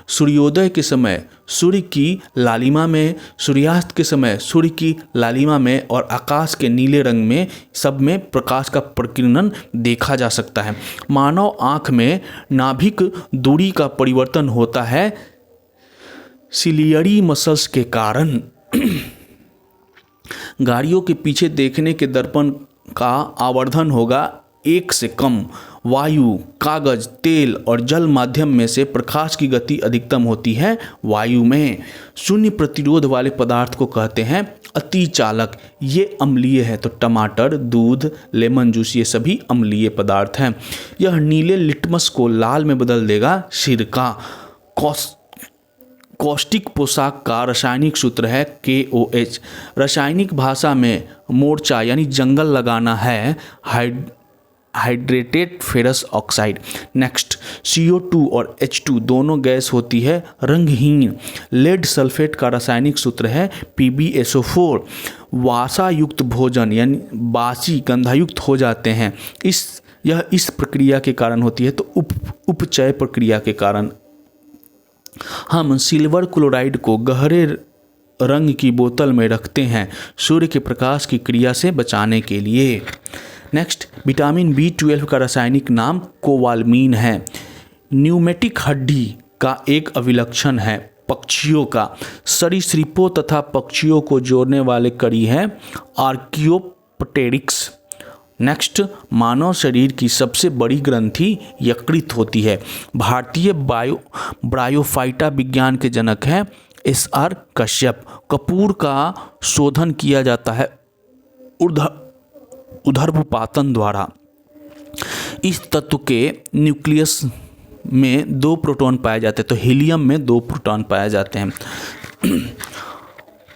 सूर्योदय के समय सूर्य की लालिमा में, सूर्यास्त के समय सूर्य की लालिमा में और आकाश के नीले रंग में, सब में प्रकाश का प्रकीर्णन देखा जा सकता है। मानव आँख में नाभिक दूरी का परिवर्तन होता है सिलियरी मसल्स के कारण। गाड़ियों के पीछे देखने के दर्पण का आवर्धन होगा 1 से कम। वायु, कागज, तेल और जल माध्यम में से प्रकाश की गति अधिकतम होती है वायु में। शून्य प्रतिरोध वाले पदार्थ को कहते हैं अतिचालक। ये अम्लीय है, तो टमाटर, दूध, लेमन जूस ये सभी अम्लीय पदार्थ हैं। यह नीले लिटमस को लाल में बदल देगा सिरका। कॉस्टिक पोशाक का रासायनिक सूत्र है KOH। रासायनिक भाषा में मोर्चा यानी जंगल लगाना है hydrated ferrous oxide. Next, CO2 और H2 दोनों गैस होती है रंगहीन। लेड सल्फेट का रासायनिक सूत्र है PbSO4। वासा युक्त भोजन यानी बासी गंधायुक्त हो जाते हैं। यह इस प्रक्रिया के कारण होती है, तो उपचय प्रक्रिया के कारण। हम सिल्वर क्लोराइड को गहरे रंग की बोतल में रखते हैं सूर्य के प्रकाश की क्रिया से बचाने के लिए। नेक्स्ट, विटामिन B12 का रासायनिक नाम कोवालमीन है। न्यूमेटिक हड्डी का एक अभिलक्षण है पक्षियों का। सरीसृपों तथा पक्षियों को जोड़ने वाले कड़ी है आर्कियोप्टेरिक्स। नेक्स्ट, मानव शरीर की सबसे बड़ी ग्रंथि यकृत होती है। भारतीय ब्रायोफाइटा विज्ञान के जनक हैं SR कश्यप। कपूर का शोधन किया जाता है ऊर्ध्वपातन द्वारा। इस तत्व के न्यूक्लियस में 2 प्रोटॉन पाए जाते हैं, तो हीलियम में 2 प्रोटॉन पाए जाते हैं।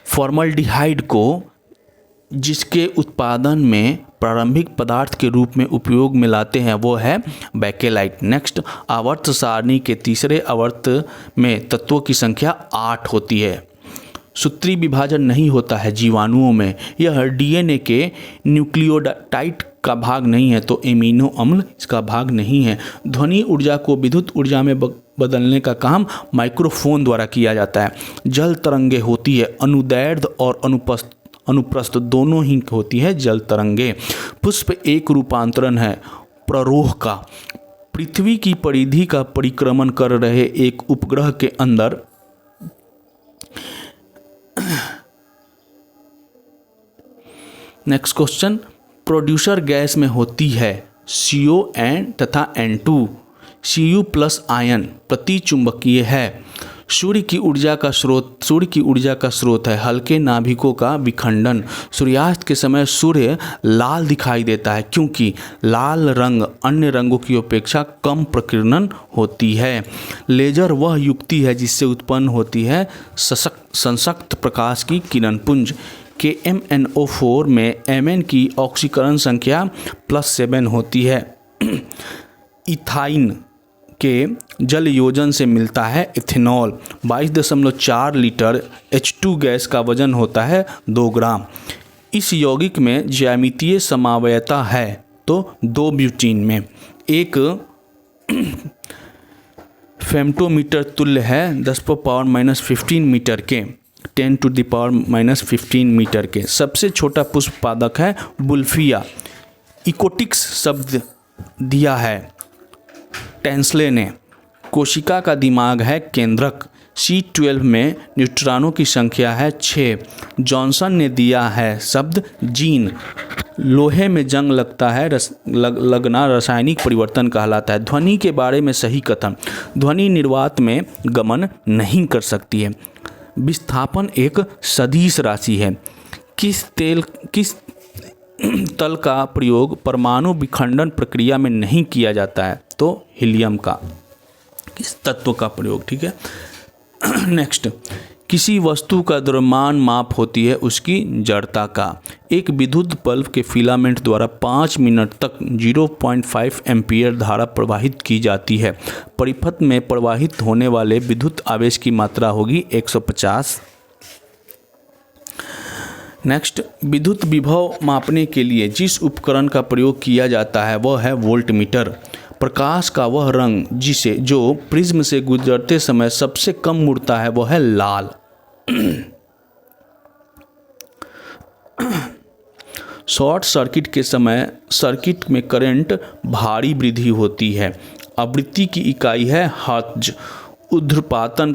फॉर्मल्डिहाइड को जिसके उत्पादन में प्रारंभिक पदार्थ के रूप में उपयोग में लाते हैं वो है बेकेलाइट। नेक्स्ट, आवर्त सारणी के तीसरे आवर्त में तत्वों की संख्या 8 होती है। सूत्री विभाजन नहीं होता है जीवाणुओं में। यह DNA के न्यूक्लियोटाइड का भाग नहीं है, तो एमिनो अम्ल इसका भाग नहीं है। ध्वनि ऊर्जा को विद्युत ऊर्जा में बदलने का काम माइक्रोफोन द्वारा किया जाता है। जल तरंगे होती है, अनुदैर्ध्य और अनुप्रस्थ दोनों ही होती है जल तरंगे। पुष्प एक रूपांतरण है प्ररोह का। पृथ्वी की परिधि का परिक्रमण कर रहे एक उपग्रह के अंदर नेक्स्ट क्वेश्चन, प्रोड्यूसर गैस में होती है CO तथा N2। Cu+ आयन प्रति चुंबकीय है। सूर्य की ऊर्जा का स्रोत है हल्के नाभिकों का विखंडन। सूर्यास्त के समय सूर्य लाल दिखाई देता है क्योंकि लाल रंग अन्य रंगों की अपेक्षा कम प्रकीर्णन होती है। लेजर वह युक्ति है जिससे उत्पन्न होती है सशक्त प्रकाश की किरणपुंज। KMnO4 में Mn की ऑक्सीकरण संख्या +7 होती है। इथाइन के जल योजन से मिलता है इथेनॉल। 22.4 लीटर H2 गैस का वजन होता है 2 ग्राम। इस यौगिक में ज्यामितीय समवायता है तो 2 ब्यूटीन में। एक फेम्टोमीटर तुल्य है 10⁻⁻15 मीटर के 10⁻⁻15 मीटर के। सबसे छोटा पुष्प पादक है बुल्फिया। इकोटिक्स शब्द दिया है टेंसले ने। कोशिका का दिमाग है केंद्रक। C12 में न्यूट्रॉनों की संख्या है 6। जॉनसन ने दिया है शब्द जीन। लोहे में जंग लगता है लगना रासायनिक परिवर्तन कहलाता है। ध्वनि के बारे में सही कथन, ध्वनि निर्वात में गमन नहीं कर सकती है। विस्थापन एक सदिश राशि है। किस तल का प्रयोग परमाणु विखंडन प्रक्रिया में नहीं किया जाता है, तो हीलियम का। किस तत्व का प्रयोग, ठीक है। नेक्स्ट, किसी वस्तु का द्रव्यमान माप होती है उसकी जड़ता का। एक विद्युत बल्ब के फिलामेंट द्वारा 5 मिनट तक 0.5 एम्पीयर धारा प्रवाहित की जाती है। परिपथ में प्रवाहित होने वाले विद्युत आवेश की मात्रा होगी 150। नेक्स्ट, विद्युत विभव मापने के लिए जिस उपकरण का प्रयोग किया जाता है वह है वोल्टमीटर। प्रकाश का वह रंग जो प्रिज्म से गुजरते समय सबसे कम मुड़ता है वह है लाल। शॉर्ट सर्किट के समय सर्किट में करंट भारी वृद्धि होती है। आवृत्ति की इकाई है हर्ट्ज। ऊर्ध्वपातन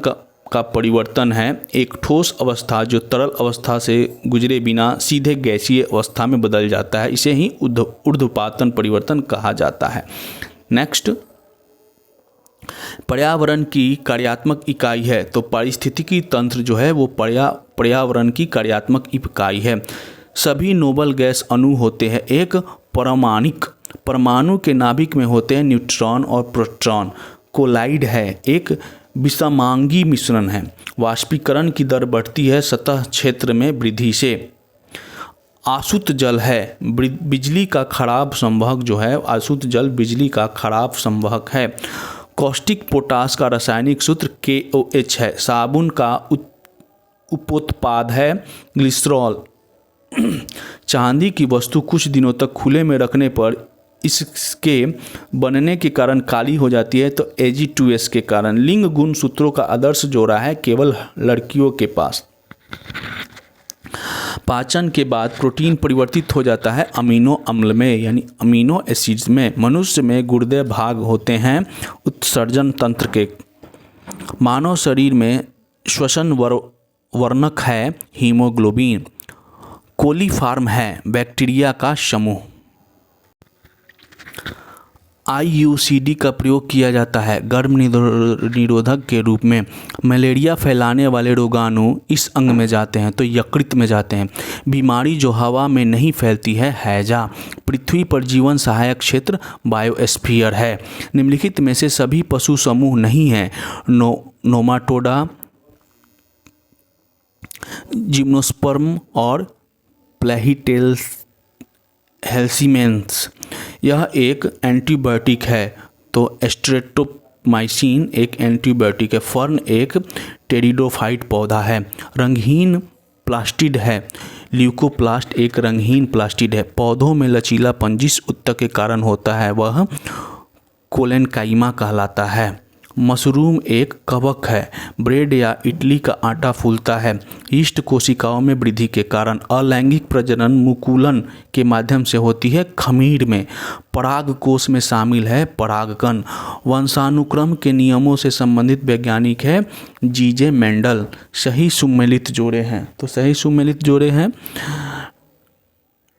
का परिवर्तन है एक ठोस अवस्था जो तरल अवस्था से गुजरे बिना सीधे गैसीय अवस्था में बदल जाता है, इसे ही ऊर्ध्वपातन परिवर्तन कहा जाता है। नेक्स्ट, पर्यावरण की कार्यात्मक इकाई है तो पारिस्थितिकी तंत्र जो है वो पर्यावरण की कार्यात्मक इकाई है। सभी नोबल गैस अणु होते हैं एक परमाणिक। परमाणु के नाभिक में होते हैं न्यूट्रॉन और प्रोटॉन। कोलाइड है एक विषमांगी मिश्रण है। वाष्पीकरण की दर बढ़ती है सतह क्षेत्र में वृद्धि से। आसुत जल है बिजली का खराब संवहक जो है, आसुत जल बिजली का खराब संवहक है। कॉस्टिक पोटास का रासायनिक सूत्र KOH है। साबुन का उपोत्पाद है ग्लिसरॉल। चांदी की वस्तु कुछ दिनों तक खुले में रखने पर इसके बनने के कारण काली हो जाती है तो Ag2S के कारण। लिंग गुण सूत्रों का आदर्श जोड़ा है केवल लड़कियों के पास। पाचन के बाद प्रोटीन परिवर्तित हो जाता है अमीनो अम्ल में यानी अमीनो एसिड्स में। मनुष्य में गुर्दे भाग होते हैं उत्सर्जन तंत्र के। मानव शरीर में श्वसन वर्णक है हीमोग्लोबिन। कोलीफॉर्म है बैक्टीरिया का समूह। IUCD का प्रयोग किया जाता है गर्भ निरोधक के रूप में। मलेरिया फैलाने वाले रोगाणु इस अंग में जाते हैं तो यकृत में जाते हैं। बीमारी जो हवा में नहीं फैलती है हैजा। पृथ्वी पर जीवन सहायक क्षेत्र बायोस्फीयर है। निम्नलिखित में से सभी पशु समूह नहीं हैं। नोमाटोडा, जिम्नोस्पर्म और प्लेहिटेल्स हेल्सीमेंस। यह एक एंटीबायोटिक है तो स्ट्रेप्टोमाइसिन एक एंटीबायोटिक है। फर्न एक टेरिडोफाइट पौधा है। रंगहीन प्लास्टिड है। ल्यूकोप्लास्ट एक रंगहीन प्लास्टिड है। पौधों में लचीलापन जिस ऊतक के कारण होता है वह कोलेनकाइमा कहलाता है। मशरूम एक कवक है। ब्रेड या इडली का आटा फूलता है यीस्ट कोशिकाओं में वृद्धि के कारण। अलैंगिक प्रजनन मुकुलन के माध्यम से होती है खमीर में। पराग कोश में शामिल है परागकण। वंशानुक्रम के नियमों से संबंधित वैज्ञानिक है G.J. मेंडल। सही सुमेलित जोड़े हैं तो सही सुमेलित जोड़े हैं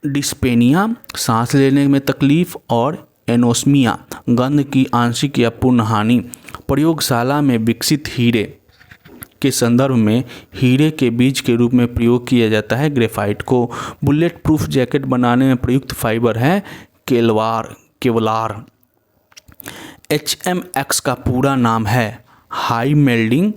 डिस्पेनिया सांस लेने में तकलीफ और एनोस्मिया गंध की आंशिक या पूर्ण हानि। प्रयोगशाला में विकसित हीरे के संदर्भ में हीरे के बीज के रूप में प्रयोग किया जाता है ग्रेफाइट को। बुलेट प्रूफ जैकेट बनाने में प्रयुक्त फाइबर है केवलार। HMX का पूरा नाम है हाई मेल्टिंग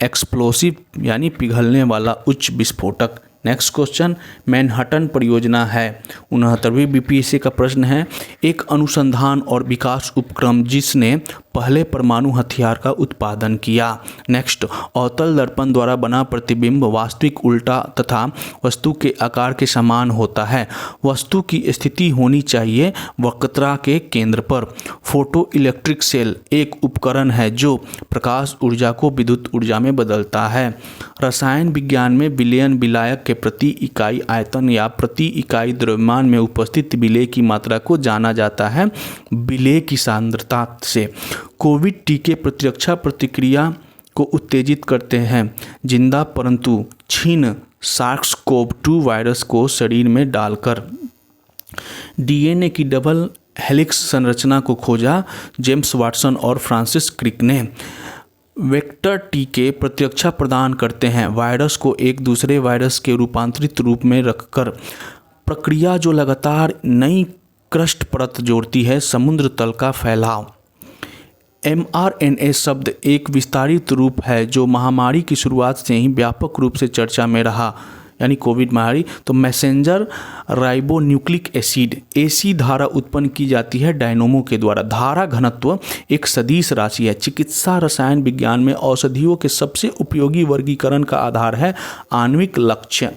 एक्सप्लोसिव यानी पिघलने वाला उच्च विस्फोटक। नेक्स्ट क्वेश्चन, मैनहट्टन परियोजना है 69वीं BPSC का प्रश्न है। एक अनुसंधान और विकास उपक्रम जिसने पहले परमाणु हथियार का उत्पादन किया। नेक्स्ट, अवतल दर्पण द्वारा बना प्रतिबिंब वास्तविक उल्टा तथा वस्तु के आकार के समान होता है। वस्तु की स्थिति होनी चाहिए वक्रता के केंद्र पर। फोटो इलेक्ट्रिक सेल एक उपकरण है जो प्रकाश ऊर्जा को विद्युत ऊर्जा में बदलता है। रसायन विज्ञान में विलयन विलायक के प्रति इकाई आयतन या प्रति इकाई द्रव्यमान में उपस्थित विलेय की मात्रा को जाना जाता है विलेय की सांद्रता से। कोविड टीके प्रतिरक्षा प्रतिक्रिया को उत्तेजित करते हैं। जिंदा परंतु क्षीण SARS-CoV-2 वायरस को शरीर में डालकर। DNA की डबल हेलिक्स संरचना को खोजा जेम्स वाटसन और फ्रांसिस क्रिक ने। वेक्टर टीके प्रतिरक्षा प्रदान करते हैं वायरस को एक दूसरे वायरस के रूपांतरित रूप में रखकर। प्रक्रिया जो लगातार नई क्रस्ट परत जोड़ती है समुद्र तल का फैलाव। mRNA शब्द एक विस्तारित रूप है जो महामारी की शुरुआत से ही व्यापक रूप से चर्चा में रहा, यानी कोविड महामारी। तो मैसेंजर राइबोन्यूक्लिक एसिड, एसी धारा उत्पन्न की जाती है डायनोमो के द्वारा। धारा घनत्व एक सदिश राशि है। चिकित्सा रसायन विज्ञान में औषधियों के सबसे उपयोगी वर्गीकरण का आधार है आणविक लक्ष्य।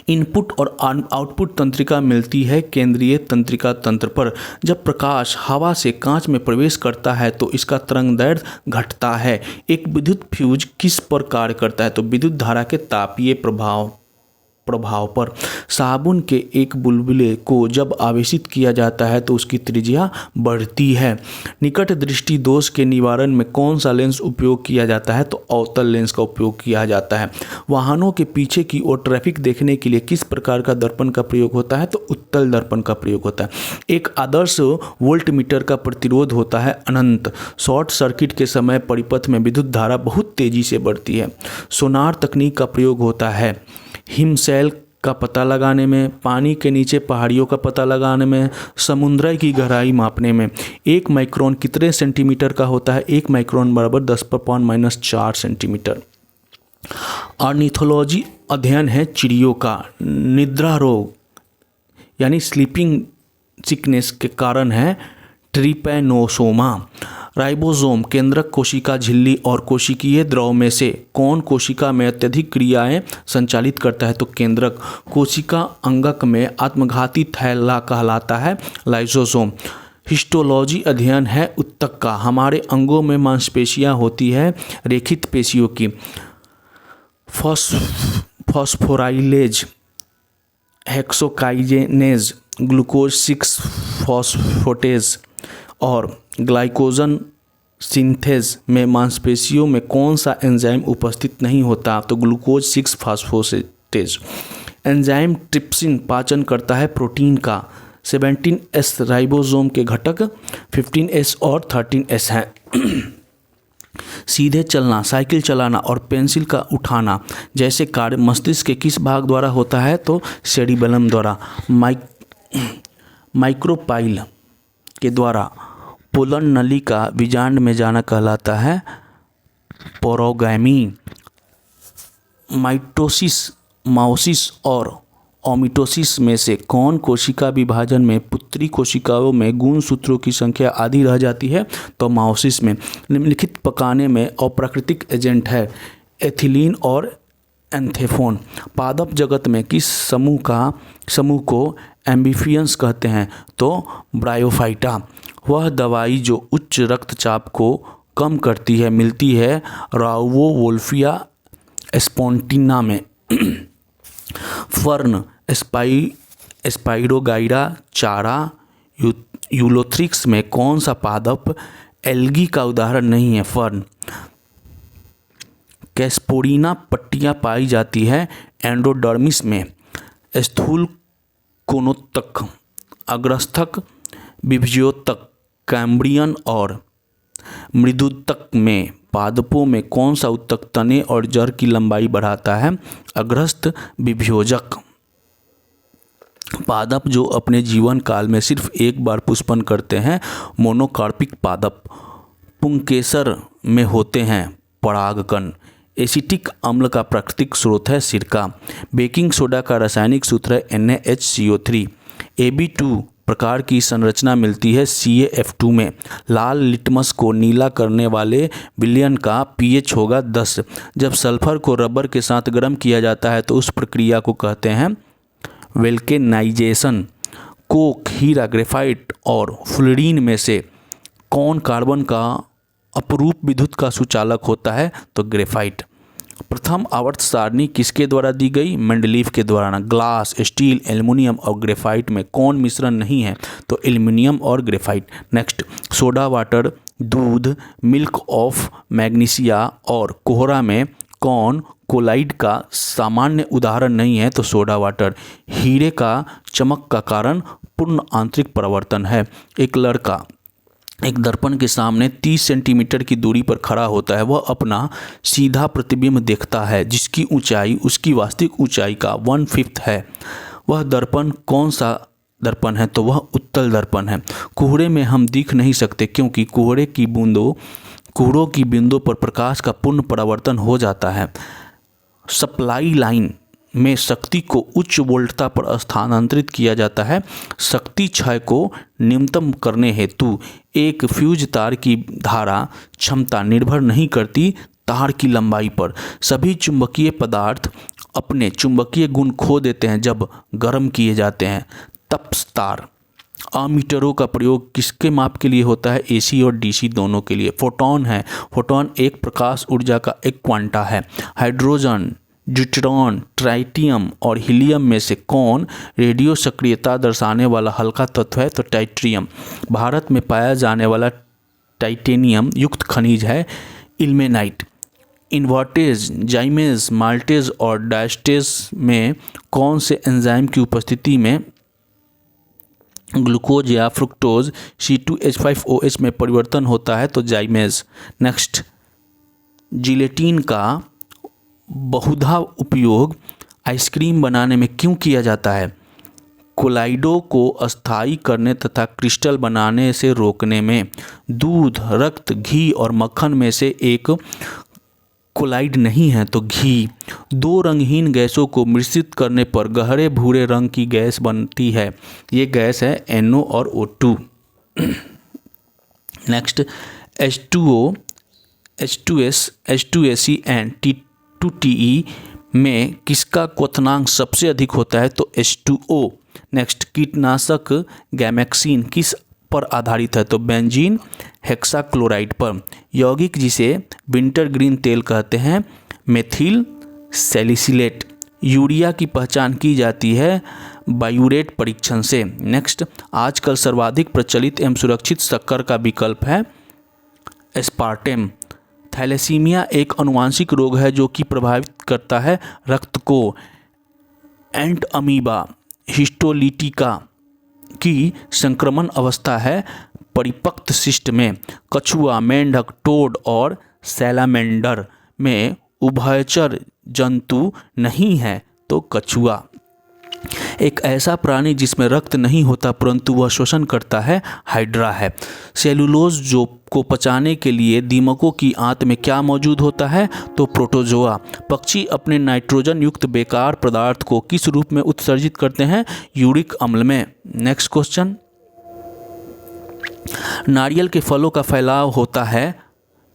इनपुट और आउटपुट तंत्रिका मिलती है केंद्रीय तंत्रिका तंत्र पर। जब प्रकाश हवा से कांच में प्रवेश करता है तो इसका तरंगदैर्घ्य घटता है। एक विद्युत फ्यूज किस पर कार्य करता है? तो विद्युत धारा के तापीय प्रभाव पर। साबुन के एक बुलबुले को जब आवेशित किया जाता है तो उसकी त्रिज्या बढ़ती है। निकट दृष्टि दोष के निवारण में कौन सा लेंस उपयोग किया जाता है? तो अवतल लेंस का उपयोग किया जाता है। वाहनों के पीछे की ओर ट्रैफिक देखने के लिए किस प्रकार का दर्पण का प्रयोग होता है? तो उत्तल दर्पण का प्रयोग होता है। एक आदर्श वोल्टमीटर का प्रतिरोध होता है अनंत। शॉर्ट सर्किट के समय परिपथ में विद्युत धारा बहुत तेजी से बढ़ती है। सोनार तकनीक का प्रयोग होता है हिमशैल का पता लगाने में, पानी के नीचे पहाड़ियों का पता लगाने में, समुद्र की गहराई मापने में। 1 माइक्रोन कितने सेंटीमीटर का होता है? 1 माइक्रोन बराबर 10⁻⁻⁴ सेंटीमीटर। ऑर्निथोलॉजी अध्ययन है चिड़ियों का। निद्रा रोग यानी स्लीपिंग सिकनेस के कारण है ट्रिपैनोसोमा। राइबोसोम केंद्रक कोशिका झिल्ली और कोशिकीय द्रव में से कौन कोशिका में अत्यधिक क्रियाएं संचालित करता है? तो केंद्रक। कोशिका अंगक में आत्मघाती थैला कहलाता है लाइसोसोम। हिस्टोलॉजी अध्ययन है ऊतक का। हमारे अंगों में मांसपेशियां होती है रेखित पेशियों की। फॉस्फोराइलेज, हेक्सोकाइनेज, ग्लूकोज 6 फॉस्फेटेज और ग्लाइकोजन सिंथेज में मांसपेशियों में कौन सा एंजाइम उपस्थित नहीं होता? तो ग्लूकोज 6 फॉस्फेटेज। एंजाइम ट्रिप्सिन पाचन करता है प्रोटीन का। 17S राइबोसोम के घटक 15S और 13S हैं। सीधे चलना, साइकिल चलाना और पेंसिल का उठाना जैसे कार्य मस्तिष्क के किस भाग द्वारा होता है? तो सेरिबेलम द्वारा। माइक्रोपाइल के द्वारा पोलन नली का बीजांड में जाना कहलाता है पोरोगैमी। माइटोसिस, मायोसिस और ओमिटोसिस में से कौन कोशिका विभाजन में पुत्री कोशिकाओं में गुणसूत्रों की संख्या आधी रह जाती है? तो मायोसिस में। निम्नलिखित पकाने में अप्राकृतिक एजेंट है एथिलीन और एंथेफोन। पादप जगत में किस समूह को एम्फीबियंस कहते हैं? तो ब्रायोफाइटा। वह दवाई जो उच्च रक्तचाप को कम करती है मिलती है राउवोल्फिया स्पॉन्टिना में। फर्न, स्पाइरोगाइरा चारा यूलोथ्रिक्स में कौन सा पादप एल्गी का उदाहरण नहीं है? फर्न। कैस्पोरिना पट्टियाँ पाई जाती है एंडोडर्मिस में। स्थूल कोनोत्तक, अग्रस्थक, विभज्योतक, कैम्ब्रियन और मृदुतक में पादपों में कौन सा उत्तक तने और जड़ की लंबाई बढ़ाता है? अग्रस्थ विभयोजक। पादप जो अपने जीवन काल में सिर्फ एक बार पुष्पन करते हैं मोनोकार्पिक पादप। पुंकेसर में होते हैं परागकण। एसिटिक अम्ल का प्राकृतिक स्रोत है सिरका। बेकिंग सोडा का रासायनिक सूत्र है NaHCO3। Ab2 प्रकार की संरचना मिलती है CaF2 में। लाल लिटमस को नीला करने वाले विलयन का pH होगा 10। जब सल्फर को रबर के साथ गर्म किया जाता है तो उस प्रक्रिया को कहते हैं वेल्केनाइजेशन। कोक, हीरा, ग्रेफाइट और फ्लोरीन में से कौन कार्बन का अपरूप विद्युत का सुचालक होता है? तो ग्रेफाइट। प्रथम आवर्त सारणी किसके द्वारा दी गई? मेंडलीफ के द्वारा। ग्लास, स्टील, एल्युमिनियम और ग्रेफाइट में कौन मिश्रण नहीं है? तो एल्युमिनियम और ग्रेफाइट। नेक्स्ट, सोडा वाटर, दूध, मिल्क ऑफ मैग्नीशिया और कोहरा में कौन कोलाइड का सामान्य उदाहरण नहीं है? तो सोडा वाटर। हीरे का चमक का कारण पूर्ण आंतरिक परावर्तन है। एक लड़का एक दर्पण के सामने 30 सेंटीमीटर की दूरी पर खड़ा होता है। वह अपना सीधा प्रतिबिंब देखता है जिसकी ऊंचाई उसकी वास्तविक ऊंचाई का 1/5 है। वह दर्पण कौन सा दर्पण है तो वह उत्तल दर्पण है। कोहरे में हम दिख नहीं सकते क्योंकि कोहरों की बिंदु पर प्रकाश का पूर्ण परावर्तन हो जाता है। सप्लाई लाइन में शक्ति को उच्च वोल्टता पर स्थानांतरित किया जाता है। शक्ति क्षय को न्यूनतम करने हेतु एक फ्यूज तार की धारा क्षमता निर्भर नहीं करती तार की लंबाई पर। सभी चुंबकीय पदार्थ अपने चुंबकीय गुण खो देते हैं जब गर्म किए जाते हैं। तपस्तार अमीटरों का प्रयोग किसके माप के लिए होता है? एसी और डीसी दोनों के लिए। फोटोन है, फोटोन एक प्रकाश ऊर्जा का एक क्वांटा है। हाइड्रोजन, ड्यूट्रॉन, ट्राइटियम और हीलियम में से कौन रेडियो सक्रियता दर्शाने वाला हल्का तत्व है? तो टाइट्रियम। भारत में पाया जाने वाला टाइटेनियम युक्त खनिज है इल्मेनाइट। इन्वर्टेज, जाइमेज, माल्टेज और डायस्टेज में कौन से एंजाइम की उपस्थिति में ग्लूकोज या फ्रुक्टोज C2H5OH में परिवर्तन होता है? तो जाइमेज। नेक्स्ट, जिलेटिन का बहुधा उपयोग आइसक्रीम बनाने में क्यों किया जाता है? कोलाइडो को अस्थायी करने तथा क्रिस्टल बनाने से रोकने में। दूध, रक्त, घी और मक्खन में से एक कोलाइड नहीं है तो घी। दो रंगहीन गैसों को मिश्रित करने पर गहरे भूरे रंग की गैस बनती है। ये गैस है NO और O2। Next, H2O, H2S, H2SE and T2TE में किसका क्वथनांक सबसे अधिक होता है? तो H2O। नेक्स्ट, कीटनाशक गैमेक्सिन किस पर आधारित है? तो बेंजीन हेक्साक्लोराइड पर। यौगिक जिसे विंटर ग्रीन तेल कहते हैं मेथिल सैलिसिलेट। यूरिया की पहचान की जाती है बायूरेट परीक्षण से। नेक्स्ट, आजकल सर्वाधिक प्रचलित एवं सुरक्षित शक्कर का विकल्प है एस्पार्टेम। थैलेसीमिया एक आनुवांशिक रोग है जो कि प्रभावित करता है रक्त को। एंट अमीबा हिस्टोलिटिका की संक्रमण अवस्था है परिपक्व शिष्ट में। कछुआ, मेंढक, टोड और सैलामेंडर में उभयचर जंतु नहीं है तो कछुआ। एक ऐसा प्राणी जिसमें रक्त नहीं होता परंतु वह श्वसन करता है हाइड्रा है। सेलुलोज जो को पचाने के लिए दीमकों की आंत में क्या मौजूद होता है? तो प्रोटोजोआ। पक्षी अपने नाइट्रोजन युक्त बेकार पदार्थ को किस रूप में उत्सर्जित करते हैं? यूरिक अम्ल में। नेक्स्ट क्वेश्चन, नारियल के फलों का फैलाव होता है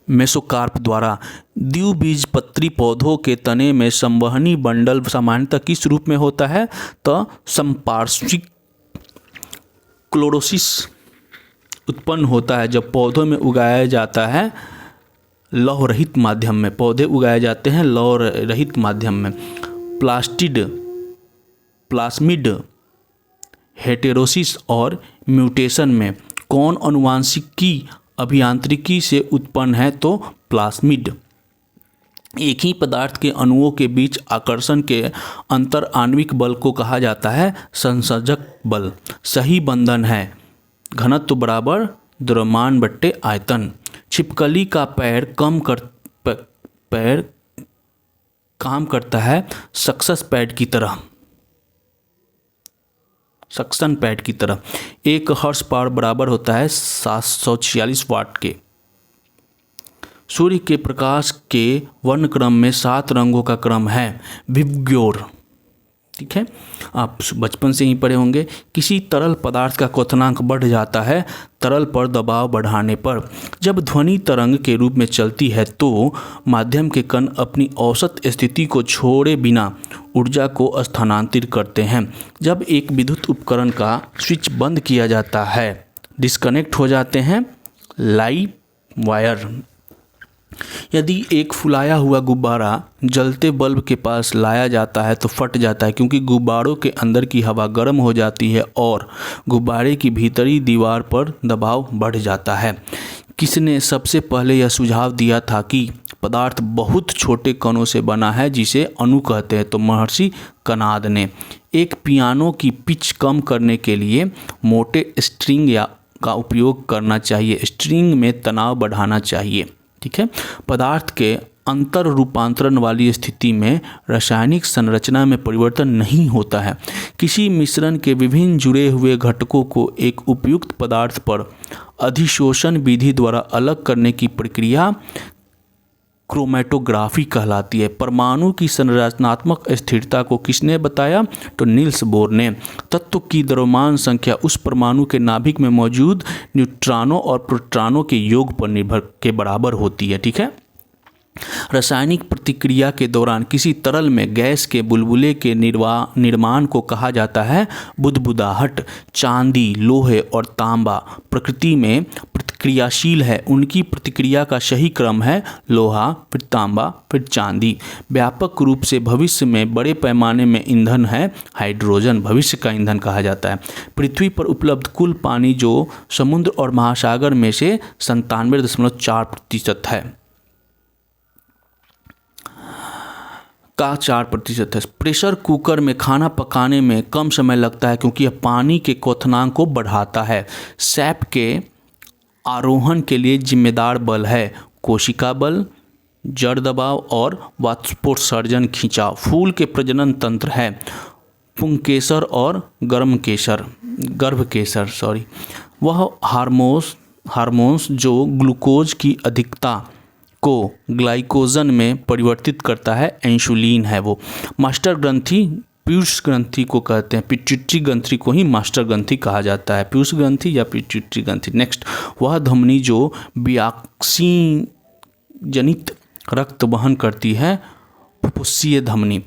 मेसोकार्प द्वारा। द्विबीजपत्री पौधों के तने में संवहनी बंडल सामान्यतः किस रूप में होता है? तो संपार्श्विक क्लोरोसिस उत्पन्न होता है जब पौधों में उगाया जाता है लौह रहित माध्यम में। पौधे उगाए जाते हैं लौह रहित माध्यम में। प्लास्मिड हेटेरोसिस और म्यूटेशन में कौन आनुवांशिकी अभियांत्रिकी से उत्पन्न है? तो प्लास्मिड। एक ही पदार्थ के अणुओं के बीच आकर्षण के अंतर आणविक बल को कहा जाता है संसर्जक बल। सही बंधन है घनत्व बराबर द्रव्यमान बट्टे आयतन। छिपकली का पैर काम करता है सक्सन पैड की तरह। एक हॉर्स पावर बराबर होता है 746 वाट के। सूर्य के प्रकाश के वर्ण क्रम में 7 रंगों का क्रम है विबग्योर। ठीक है, आप बचपन से ही पढ़े होंगे। किसी तरल पदार्थ का क्वथनांक बढ़ जाता है तरल पर दबाव बढ़ाने पर। जब ध्वनि तरंग के रूप में चलती है तो माध्यम के कण अपनी औसत स्थिति को छोड़े बिना ऊर्जा को स्थानांतरित करते हैं। जब एक विद्युत उपकरण का स्विच बंद किया जाता है डिस्कनेक्ट हो जाते हैं लाइव वायर। यदि एक फुलाया हुआ गुब्बारा जलते बल्ब के पास लाया जाता है तो फट जाता है क्योंकि गुब्बारों के अंदर की हवा गर्म हो जाती है और गुब्बारे की भीतरी दीवार पर दबाव बढ़ जाता है। किसने सबसे पहले यह सुझाव दिया था कि पदार्थ बहुत छोटे कणों से बना है जिसे अणु कहते हैं? तो महर्षि कनाद ने। एक पियानो की पिच कम करने के लिए मोटे स्ट्रिंग का उपयोग करना चाहिए। स्ट्रिंग में तनाव बढ़ाना चाहिए। ठीक है, पदार्थ के अंतर रूपांतरण वाली स्थिति में रासायनिक संरचना में परिवर्तन नहीं होता है। किसी मिश्रण के विभिन्न जुड़े हुए घटकों को एक उपयुक्त पदार्थ पर अधिशोषण विधि द्वारा अलग करने की प्रक्रिया क्रोमैटोग्राफी कहलाती है। परमाणु की संरचनात्मक स्थिरता को किसने बताया? तो नील्स बोर ने। तत्व की द्रव्यमान संख्या उस परमाणु के नाभिक में मौजूद न्यूट्रॉनों और प्रोटॉनों के योग पर निर्भर के बराबर होती है। ठीक है। रासायनिक प्रतिक्रिया के दौरान किसी तरल में गैस के बुलबुले के निर्माण को कहा जाता है बुदबुदाहट। चांदी, लोहे और तांबा प्रकृति में प्रतिक्रियाशील है। उनकी प्रतिक्रिया का सही क्रम है लोहा, फिर तांबा, फिर चांदी। व्यापक रूप से भविष्य में बड़े पैमाने में ईंधन है हाइड्रोजन, भविष्य का ईंधन कहा जाता है। पृथ्वी पर उपलब्ध कुल पानी जो समुद्र और महासागर में से 97.4% है का 4% है। प्रेशर कुकर में खाना पकाने में कम समय लगता है क्योंकि यह पानी के क्वथनांक को बढ़ाता है। सैप के आरोहण के लिए जिम्मेदार बल है कोशिका बल, जड़ दबाव और वाष्पोत्सर्जन खिंचाव। फूल के प्रजनन तंत्र है पुंकेसर और गर्भकेसर। वह हार्मोन्स जो ग्लूकोज की अधिकता को ग्लाइकोजन में परिवर्तित करता है इंसुलिन है वो। मास्टर ग्रंथि पीयूष ग्रंथि को कहते हैं, पिट्यूटरी ग्रंथि को ही मास्टर ग्रंथि कहा जाता है, पीयूष ग्रंथि या पिट्यूटरी ग्रंथि। नेक्स्ट, वह धमनी जो बियाक्सिन जनित रक्त वहन करती है फुफ्फुसीय धमनी।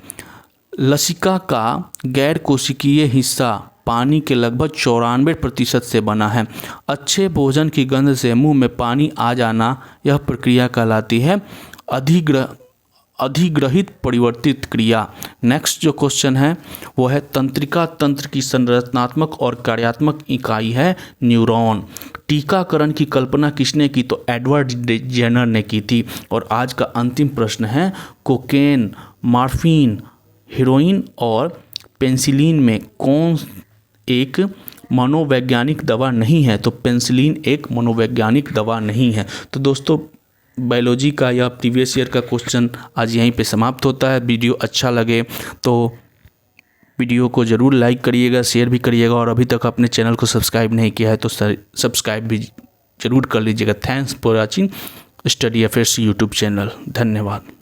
लसिका का गैर कोशिकीय हिस्सा पानी के लगभग 94% से बना है। अच्छे भोजन की गंध से मुंह में पानी आ जाना यह प्रक्रिया कहलाती है अधिग्रहित परिवर्तित क्रिया। नेक्स्ट जो क्वेश्चन है वो है तंत्रिका तंत्र की संरचनात्मक और कार्यात्मक इकाई है न्यूरॉन। टीकाकरण की कल्पना किसने की? तो एडवर्ड जेनर ने की थी। और आज का अंतिम प्रश्न है कोकेन, मॉर्फिन, हेरोइन और पेनिसिलिन में कौन एक मनोवैज्ञानिक दवा नहीं है? तो पेनिसिलिन एक मनोवैज्ञानिक दवा नहीं है। तो दोस्तों बायोलॉजी का या प्रीवियस ईयर का क्वेश्चन आज यहीं पे समाप्त होता है। वीडियो अच्छा लगे तो वीडियो को ज़रूर लाइक करिएगा, शेयर भी करिएगा और अभी तक अपने चैनल को सब्सक्राइब नहीं किया है तो सब्सक्राइब भी ज़रूर कर लीजिएगा। Thanks for watching study affairs YouTube channel. धन्यवाद।